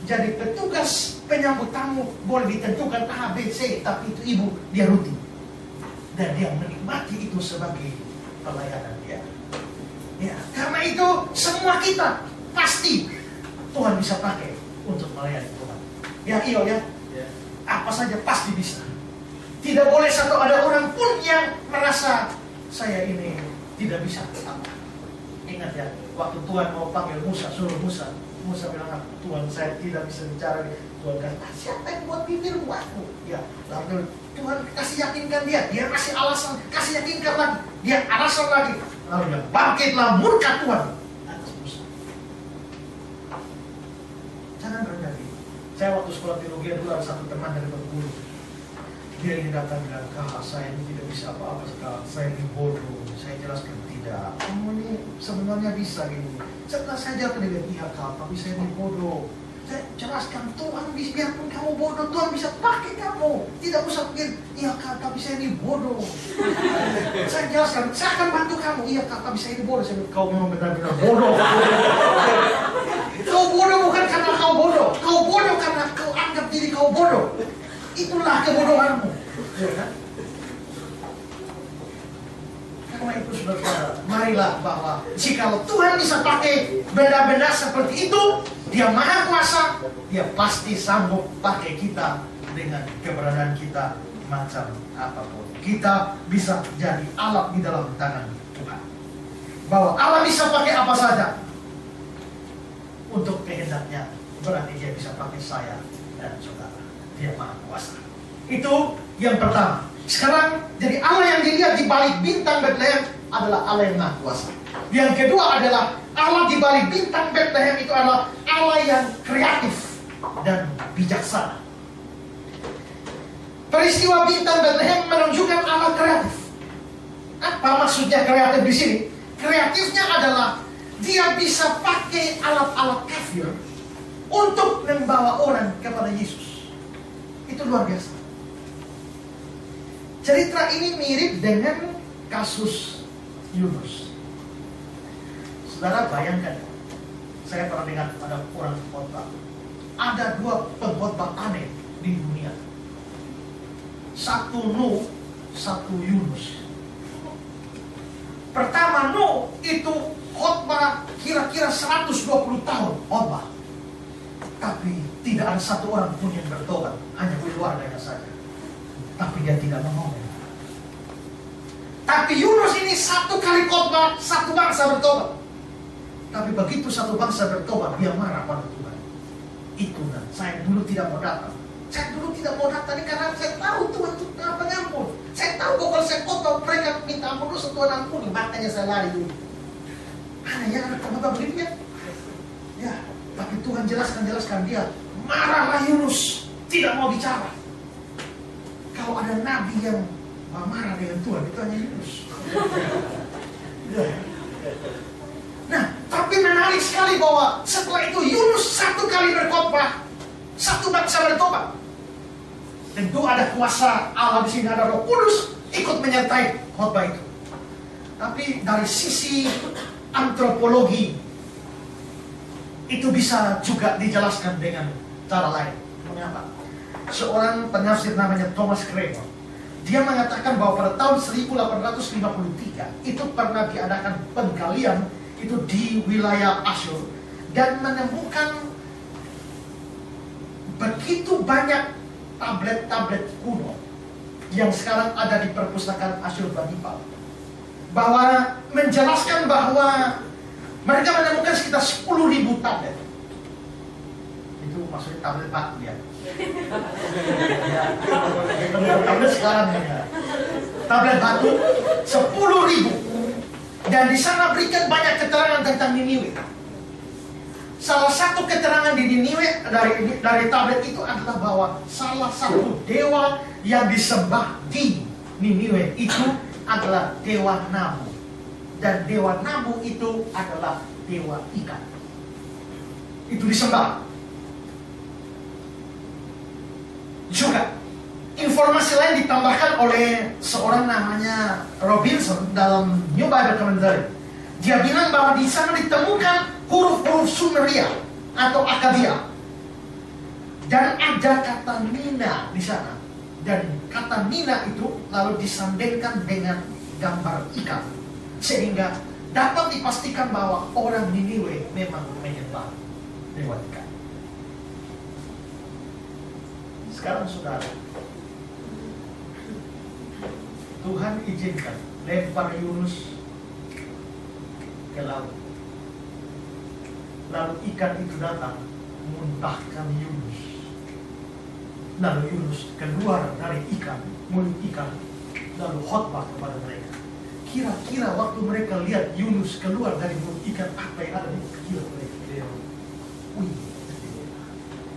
Jadi petugas penyambut tamu boleh ditentukan A, B, C, tapi itu ibu dia rutin. Dan dia menikmati itu sebagai pelayanan dia. Ya, karena itu semua kita pasti Tuhan bisa pakai untuk melayani Tuhan. Ya, iyo ya. Apa saja pasti bisa. Tidak boleh satu ada orang pun yang merasa saya ini tidak bisa. Ingat ya, waktu Tuhan mau panggil Musa, suruh Musa. Musa bilang, Tuhan saya tidak bisa bicara. Tuhan kata, siapa yang buat bibirmu aku? Ya, lalu Tuhan kasih yakinkan dia. Dia kasih alasan, kasih yakinkan lagi. Dia alasan lagi. Lalu dia bangkitlah murka Tuhan atas Musa. Jangan rendah diri. Saya waktu sekolah teologi dulu ada satu teman dari Bengkulu. Dia ini datang bilang, Kak, saya ini tidak bisa apa-apa sekarang. Saya ini bodoh. Saya jelaskan tidak. Kamu ini sebenarnya bisa gini. Setelah saya jawab dia bilang, iya Kak, tapi saya ini bodoh. Saya jelaskan, Tuhan bisa, biarpun kamu bodoh, Tuhan bisa pakai kamu. Tidak usah pikir, iya Kak, tapi saya ini bodoh. Saya jelaskan, saya akan bantu kamu. Iya Kak, tapi saya ini bodoh. Saya bilang, kau memang benar-benar bodoh. Kau bodoh bukan karena kau bodoh. Kau bodoh karena kau anggap diri kau bodoh. Itulah kebodohanmu. Ya kan? Karena itu saudara, marilah bahwa jikalau Tuhan bisa pakai benda-benda seperti itu, Dia Maha Kuasa, Dia pasti sanggup pakai kita dengan keberadaan kita macam apapun. Kita bisa jadi alat di dalam tangan Tuhan. Bahwa Allah bisa pakai apa saja untuk kehendaknya, berarti Dia bisa pakai saya dan saudara. Dia Maha Kuasa. Itu yang pertama. Sekarang, jadi Allah yang dilihat di balik bintang Bethlehem adalah Allah yang Maha Kuasa. Yang kedua adalah Allah di balik bintang Bethlehem itu adalah Allah yang kreatif dan bijaksana. Peristiwa bintang Bethlehem menunjukkan Allah kreatif. Apa maksudnya kreatif di sini? Kreatifnya adalah Dia bisa pakai alat-alat kafir untuk membawa orang kepada Yesus. Itu luar biasa. Cerita ini mirip dengan kasus Yunus. Saudara bayangkan, saya pernah dengar ada orang khotbah. Ada dua pengkhotbah aneh di dunia. Satu Nuh, satu Yunus. Pertama Nuh itu khotbah kira-kira 120 tahun khotbah. Tapi tidak ada satu orang pun yang bertobat, hanya keluarganya saja. Tapi dia tidak mau. Tapi Yunus ini satu kali khotbah, satu bangsa bertobat. Tapi begitu satu bangsa bertobat, dia marah pada Tuhan. Itu dan saya dulu tidak mau datang. Saya dulu tidak mau datang karena saya tahu Tuhan itu pengampun. Saya tahu kalau saya khotbah mereka minta ampun, terus Tuhan ampuni, makanya saya lari dulu. Ada yang ada khotbah begitu ya? Ya. Tapi Tuhan jelaskan dia. Marahlah Yunus, tidak mau bicara. Kalau ada nabi yang marah dengan Tuhan, itu hanya Yunus. Nah, tapi menarik sekali bahwa setelah itu Yunus satu kali berkhotbah, satu bangsa bertobat. Tentu ada kuasa Allah di sini, ada Roh Kudus ikut menyertai khotbah itu. Tapi dari sisi antropologi Itu bisa juga dijelaskan dengan cara lain. Mengapa? Seorang penafsir namanya Thomas Cramer, dia mengatakan bahwa pada tahun 1853 itu pernah diadakan penggalian itu di wilayah Asyur, dan menemukan begitu banyak tablet-tablet kuno yang sekarang ada di perpustakaan Asyurbanipal, bahwa menjelaskan bahwa mereka menemukan sekitar 10.000 tablet. Itu maksudnya tablet batu ya. Tablet sekarang ya. Tablet batu 10.000. Dan di sana berikan banyak keterangan tentang Niniwe. Salah satu keterangan di Niniwe dari tablet itu adalah bahwa salah satu dewa yang disembah di Niniwe itu adalah dewa Nabu. Dan dewa Nabu itu adalah dewa ikan. Itu disembah. Juga informasi lain ditambahkan oleh seorang namanya Robinson dalam New Bible Commentary. Dia bilang bahwa di sana ditemukan huruf-huruf Sumeria atau Akadia, dan ada kata Nina di sana. Dan kata Nina itu lalu disandingkan dengan gambar ikan, sehingga dapat dipastikan bahwa orang Niniwe memang menyembah dewa ikan. Sekarang saudara, Tuhan izinkan lempar Yunus ke laut. Lalu ikan itu datang muntahkan Yunus. Lalu Yunus keluar dari mulut ikan, lalu khotbah kepada mereka. Kira-kira waktu mereka lihat Yunus keluar dari mulut ikan, apa yang ada di pikiran mereka? Wih,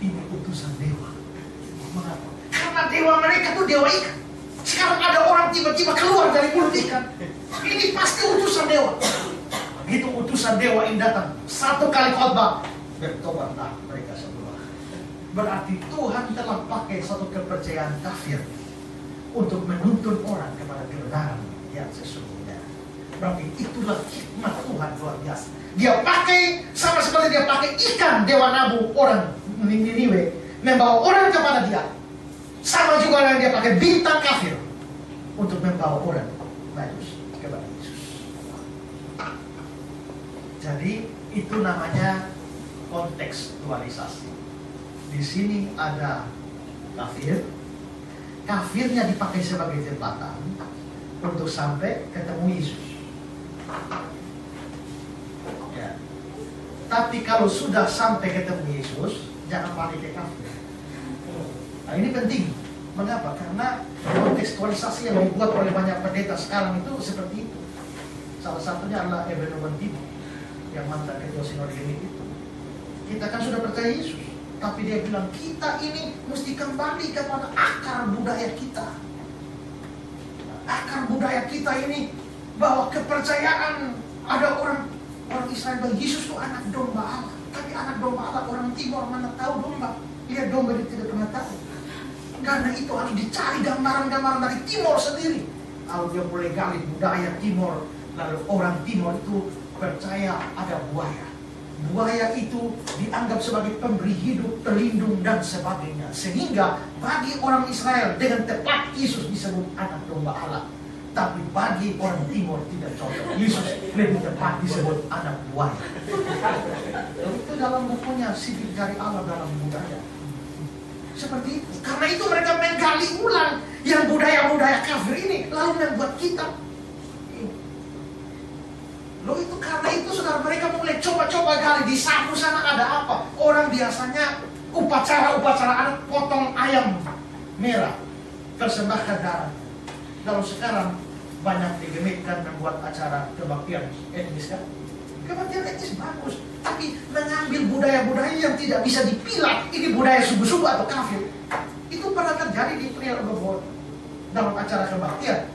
ini utusan dewa. Mengapa? Karena dewa mereka tuh dewa ikan. Sekarang ada orang tiba-tiba keluar dari mulut ikan. Ini pasti utusan dewa. Begitu utusan dewa ini datang, satu kali khotbah, bertobatlah mereka semua. Berarti Tuhan telah pakai satu kepercayaan kafir untuk menuntun orang kepada kebenaran yang sesungguhnya. Berarti itulah hikmat Tuhan luar biasa. Dia pakai, sama seperti dia pakai ikan dewa Nabu, orang Niniwe, membawa orang kepada dia. Sama juga yang dia pakai bintang kafir untuk membawa orang Majus kepada Yesus. Jadi itu namanya kontekstualisasi. Di sini ada kafir. Kafirnya dipakai sebagai jembatan untuk sampai ketemu Yesus. Ya. Tapi kalau sudah sampai ketemu Yesus, jangan balik ke kafir. Nah, ini penting. Mengapa? Karena kontekstualisasi yang dibuat oleh banyak pendeta sekarang itu seperti itu. Salah satunya adalah Eben Wantimo yang mantan ketua sinode ini itu. Kita kan sudah percaya Yesus, tapi dia bilang kita ini mesti kembali kepada akar budaya kita. Akar budaya kita ini bahwa kepercayaan ada orang Israel bahwa Yesus itu anak domba Allah. Tapi anak domba Allah orang Timur mana tahu domba? Lihat domba dia tidak pernah tahu. Karena itu harus dicari gambaran-gambaran dari Timur sendiri. Kalau dia boleh gali budaya Timur, lalu orang Timur itu percaya ada buaya. Buaya itu dianggap sebagai pemberi hidup, pelindung dan sebagainya. Sehingga bagi orang Israel dengan tepat Yesus disebut anak domba Allah. Tapi bagi orang Timur tidak cocok. Yesus lebih tepat disebut anak buaya. Itu dalam bukunya Sidik Jari Allah dalam Budaya. Seperti itu. Karena itu mereka menggali ulang yang budaya-budaya kafir ini, lalu membuat kitab. Loh itu karena itu saudara, mereka mulai coba-coba gali di sapu sana ada apa. Orang biasanya upacara-upacara adat potong ayam merah, persembahkan darah. Lalu sekarang banyak digemitkan membuat acara kebaktian etnis kan. Kebaktian etnis bagus, tapi mengambil budaya-budaya yang tidak bisa dipilah, ini budaya suku-suku atau kafir. Itu pernah terjadi di Prial Obor dalam acara kebaktian.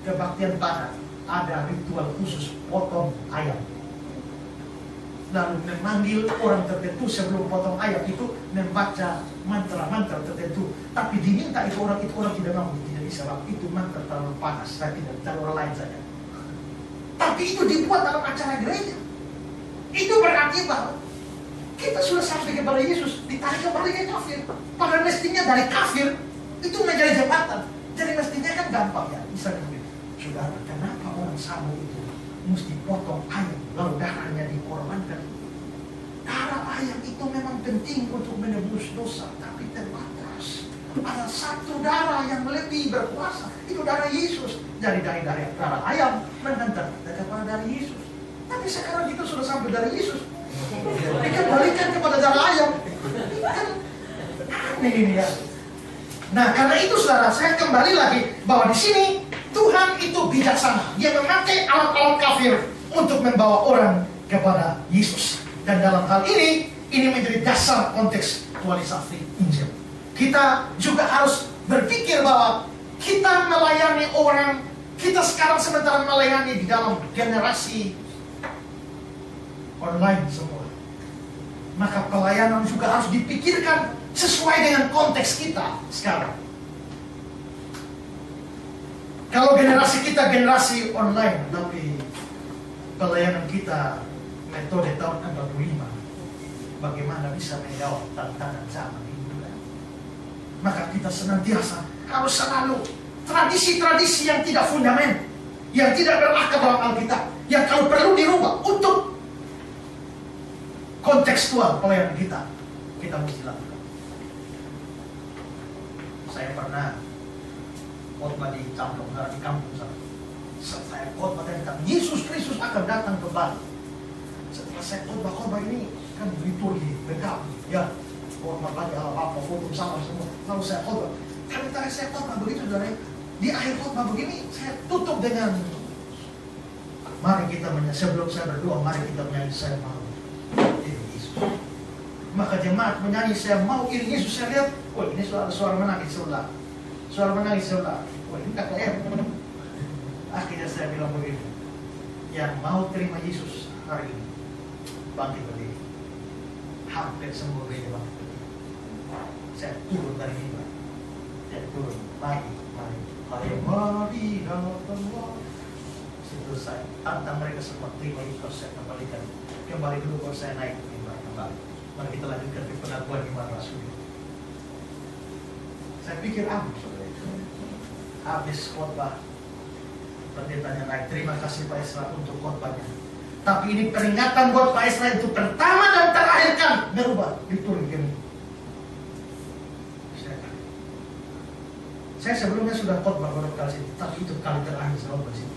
Kebaktian tanah, ada ritual khusus potong ayam. Lalu memanggil orang tertentu sebelum potong ayam itu membaca mantra-mantra tertentu. Tapi diminta itu orang tidak mau, tidak bisa. Itu mantra terlalu panas, saya tidak cari orang lain saja. Tapi itu dibuat dalam acara gereja. Itu berarti bahwa Kita sudah sampai kepada Yesus, ditarik kembali ke kafir. Padahal mestinya dari kafir itu menjadi jembatan. Jadi mestinya kan gampang ya. Misalnya begini, saudara, kenapa orang Sabo itu mesti potong ayam lalu darahnya dikorbankan? Darah ayam itu memang penting untuk menebus dosa, tapi terbatas. Ada satu darah yang lebih berkuasa, itu darah Yesus. Jadi dari darah ayam mengantar kita kepada darah Yesus. Tapi sekarang kita sudah sampai dari Yesus, dikembalikan kepada darah ayam. Kan aneh ini ya. Nah, karena itu saudara, saya kembali lagi bahwa di sini Tuhan itu bijaksana. Dia memakai alat-alat kafir untuk membawa orang kepada Yesus. Dan dalam hal ini menjadi dasar kontekstualisasi Injil. Kita juga harus berpikir bahwa kita melayani orang, kita sekarang sementara melayani di dalam generasi online semua. Maka pelayanan juga harus dipikirkan sesuai dengan konteks kita sekarang. Kalau generasi kita generasi online, tapi pelayanan kita metode tahun 45, bagaimana bisa menjawab tantangan zaman ini? Maka kita senantiasa harus selalu tradisi-tradisi yang tidak fundament, yang tidak berakar dalam Alkitab, yang kalau perlu dirubah untuk kontekstual pelayanan kita mesti lakukan. Saya pernah khotbah di kampung sana. Saya khotbah tentang Yesus Kristus akan datang kembali. Setelah saya khotbah ini kan liturgi, begam, ya, khotbah lagi apa foto sama semua. Lalu saya khotbah. Tapi saya khotbah begitu dari di akhir khotbah begini, saya tutup dengan mari kita sebelum saya berdoa, mari kita menyanyi saya mau iring Yesus. Maka jemaat menyanyi saya mau iring Yesus. Saya lihat, oh ini suara menangis sebelah. Suara menangis sebelah. Oh ini KKR. Akhirnya saya bilang begini, yang mau terima Yesus hari ini bangkit berdiri. Hampir semua gereja bangkit berdiri. Saya turun dari mimbar. Saya turun lagi, mari datanglah. Situ saya tantang mereka semua terima Yesus. Saya kembali dulu baru saya naik ke mimbar kembali. Mari kita lanjutkan ke pengakuan iman Rasul. Saya pikir habis khotbah, pendetanya naik, terima kasih Pak Esra untuk khotbahnya. Tapi ini peringatan buat Pak Esra itu pertama dan terakhir kali berubah liturgi ini. Saya sebelumnya sudah khotbah beberapa kali sini, tapi itu kali terakhir saya khotbah sini.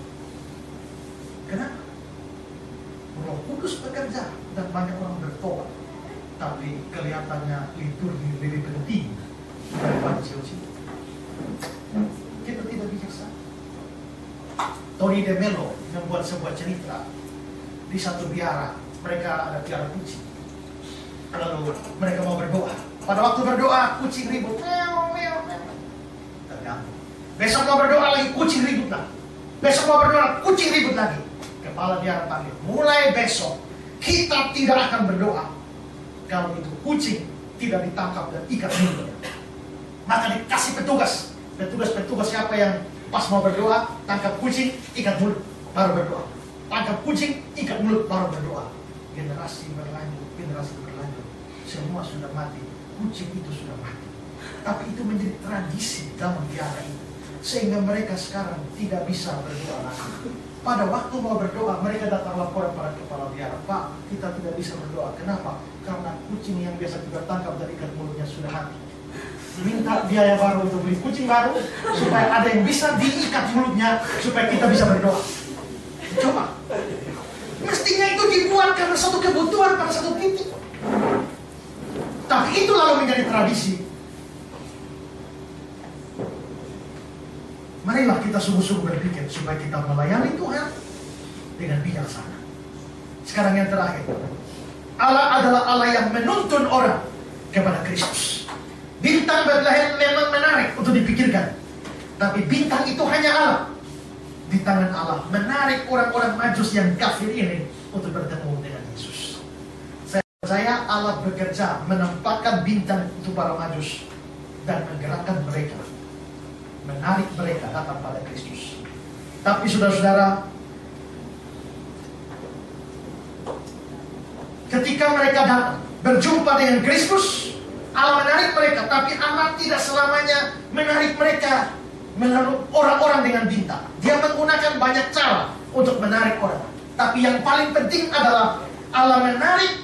Kenapa? Roh Kudus bekerja dan banyak orang bertobat, tapi kelihatannya liturgi lebih penting daripada solusi. Kita tidak bijaksana. Tony De Mello membuat sebuah cerita di satu biara. Mereka ada biara kucing. Lalu mereka mau berdoa. Pada waktu berdoa, kucing ribut. Terganggu. Besok mau berdoa lagi, kucing ribut lagi. Besok mau berdoa, kucing ribut lagi. Kepala biara panggil, mulai besok kita tidak akan berdoa kalau itu kucing tidak ditangkap dan ikat mulutnya. Maka dikasih petugas siapa yang pas mau berdoa, tangkap kucing, ikat mulut, baru berdoa. Tangkap kucing, ikat mulut, baru berdoa. Generasi berlanjut, semua sudah mati, kucing itu sudah mati. Tapi itu menjadi tradisi dalam biara itu, sehingga mereka sekarang tidak bisa berdoa lagi. Pada waktu mau berdoa, mereka datang laporan pada kepala biara, Pak, kita tidak bisa berdoa. Kenapa? Karena kucing yang biasa kita tangkap dari ikat mulutnya sudah mati. Minta biaya baru untuk beli kucing baru, supaya ada yang bisa diikat mulutnya, supaya kita bisa berdoa. Coba. Mestinya itu dibuat karena satu kebutuhan pada satu titik. Tapi itu lalu menjadi tradisi. Marilah kita sungguh-sungguh berpikir supaya kita melayani Tuhan dengan bijaksana. Sekarang yang terakhir, Allah adalah Allah yang menuntun orang kepada Kristus. Bintang Bethlehem memang menarik untuk dipikirkan, tapi bintang itu hanya Allah. Di tangan Allah menarik orang-orang Majus yang kafir ini untuk bertemu dengan Yesus. Saya percaya Allah bekerja menempatkan bintang itu para Majus dan menggerakkan mereka, menarik mereka datang pada Kristus. Tapi saudara-saudara, ketika mereka datang, berjumpa dengan Kristus, Allah menarik mereka. Tapi Allah tidak selamanya menarik mereka melalui orang-orang dengan bintang. Dia menggunakan banyak cara untuk menarik orang. Tapi yang paling penting adalah Allah menarik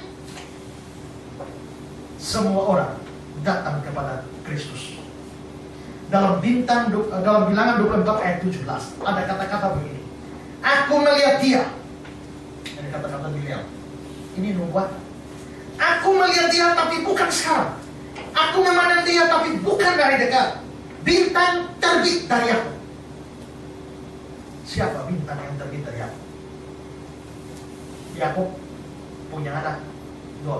semua orang datang kepada Kristus. Dalam Bilangan 24 ayat 17 ada kata-kata begini. Aku melihat dia. Ada kata-kata dilihat. Ini nubuat. Aku melihat dia tapi bukan sekarang. Aku memandang dia tapi bukan dari dekat. Bintang terbit dari aku. Siapa bintang yang terbit dari aku? Yakub punya anak 12.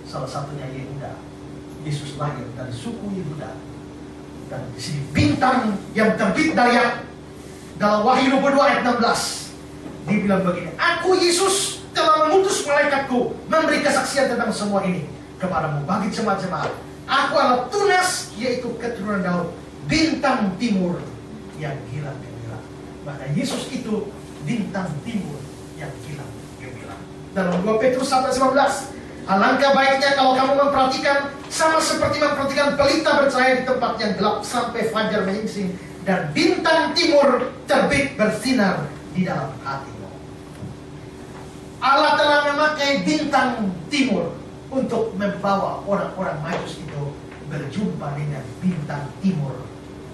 Salah satunya Yehuda. Yesus lahir dari suku Yehuda. Dan di sini bintang yang terbit dari aku. Dalam Wahyu 22 ayat 16 dibilang begini. Aku Yesus telah mengutus malaikatku memberi kesaksian tentang semua ini kepadamu bagi jemaat-jemaat. Aku adalah Tunas, yaitu keturunan Daud, bintang timur yang gilang gemilang. Maka Yesus itu bintang timur yang gilang gemilang. Dalam 2 Petrus 1:19, alangkah baiknya kalau kamu memperhatikan sama seperti memperhatikan pelita bercahaya di tempat yang gelap sampai fajar menyingsing dan bintang timur terbit bersinar di dalam hatimu. Allah telah memakai bintang timur untuk membawa orang-orang Majus itu berjumpa dengan bintang timur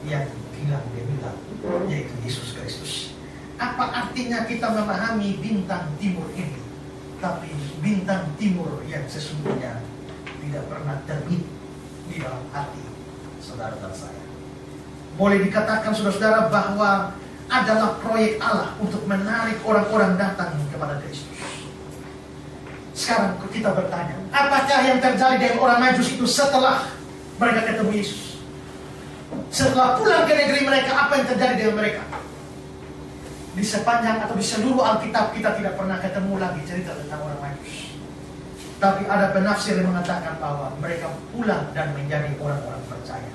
yang gilang gemilang, yaitu Yesus Kristus. Apa artinya kita memahami bintang timur ini? Tapi bintang timur yang sesungguhnya tidak pernah terbit di dalam hati saudara dan saya. Boleh dikatakan saudara-saudara bahwa adalah proyek Allah untuk menarik orang-orang datang kepada Kristus. Sekarang kita bertanya, apakah yang terjadi dengan orang Majus itu setelah mereka ketemu Yesus? Setelah pulang ke negeri mereka, apa yang terjadi dengan mereka? Di sepanjang atau di seluruh Alkitab kita tidak pernah ketemu lagi cerita tentang orang Majus. Tapi ada penafsir yang mengatakan bahwa mereka pulang dan menjadi orang-orang percaya.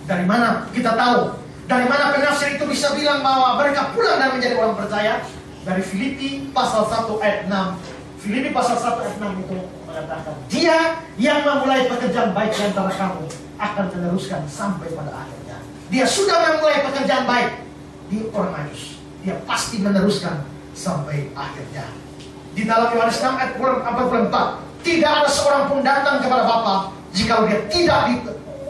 Dari mana kita tahu? Dari mana penafsir itu bisa bilang bahwa mereka pulang dan menjadi orang percaya? Dari Filipi pasal 1 ayat 6. Filipi pasal 1 ayat 6 itu mengatakan, Dia yang memulai pekerjaan baik di antara kamu akan meneruskan sampai pada akhirnya. Dia sudah memulai pekerjaan baik di orang Majus. Dia pasti meneruskan sampai akhirnya. Di dalam Yohanes 6 ayat 44, tidak ada seorang pun datang kepada Bapa jika dia tidak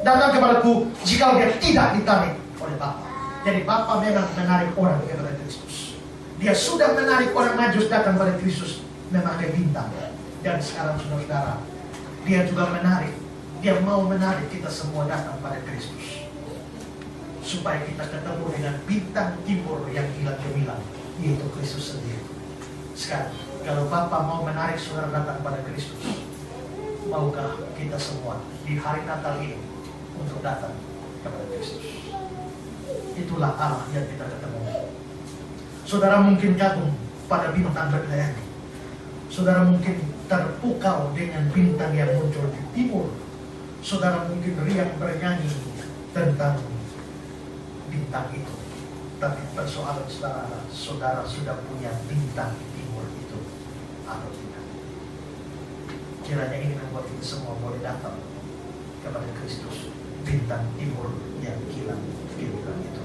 datang kepadaku jika dia tidak ditarik oleh Bapa. Jadi Bapa memang menarik orang kepada Kristus. Dia sudah menarik orang Majus datang kepada Kristus memakai bintang. Dan sekarang saudara-saudara, dia juga menarik. Dia mau menarik kita semua datang pada Kristus, supaya kita ketemu dengan bintang timur yang gilang gemilang, yaitu Kristus sendiri. Sekarang, kalau Bapa mau menarik saudara datang pada Kristus, maukah kita semua di hari Natal ini untuk datang kepada Kristus? Itulah Allah yang kita ketemu. Saudara mungkin kagum pada bintang Betlehem. Saudara mungkin terpukau dengan bintang yang muncul di timur. Saudara mungkin riang bernyanyi tentang bintang itu. Tapi persoalan saudara sudah punya bintang timur itu atau tidak? Kiranya ini membuat kita semua boleh datang kepada Kristus, bintang timur yang gilang gemilang itu.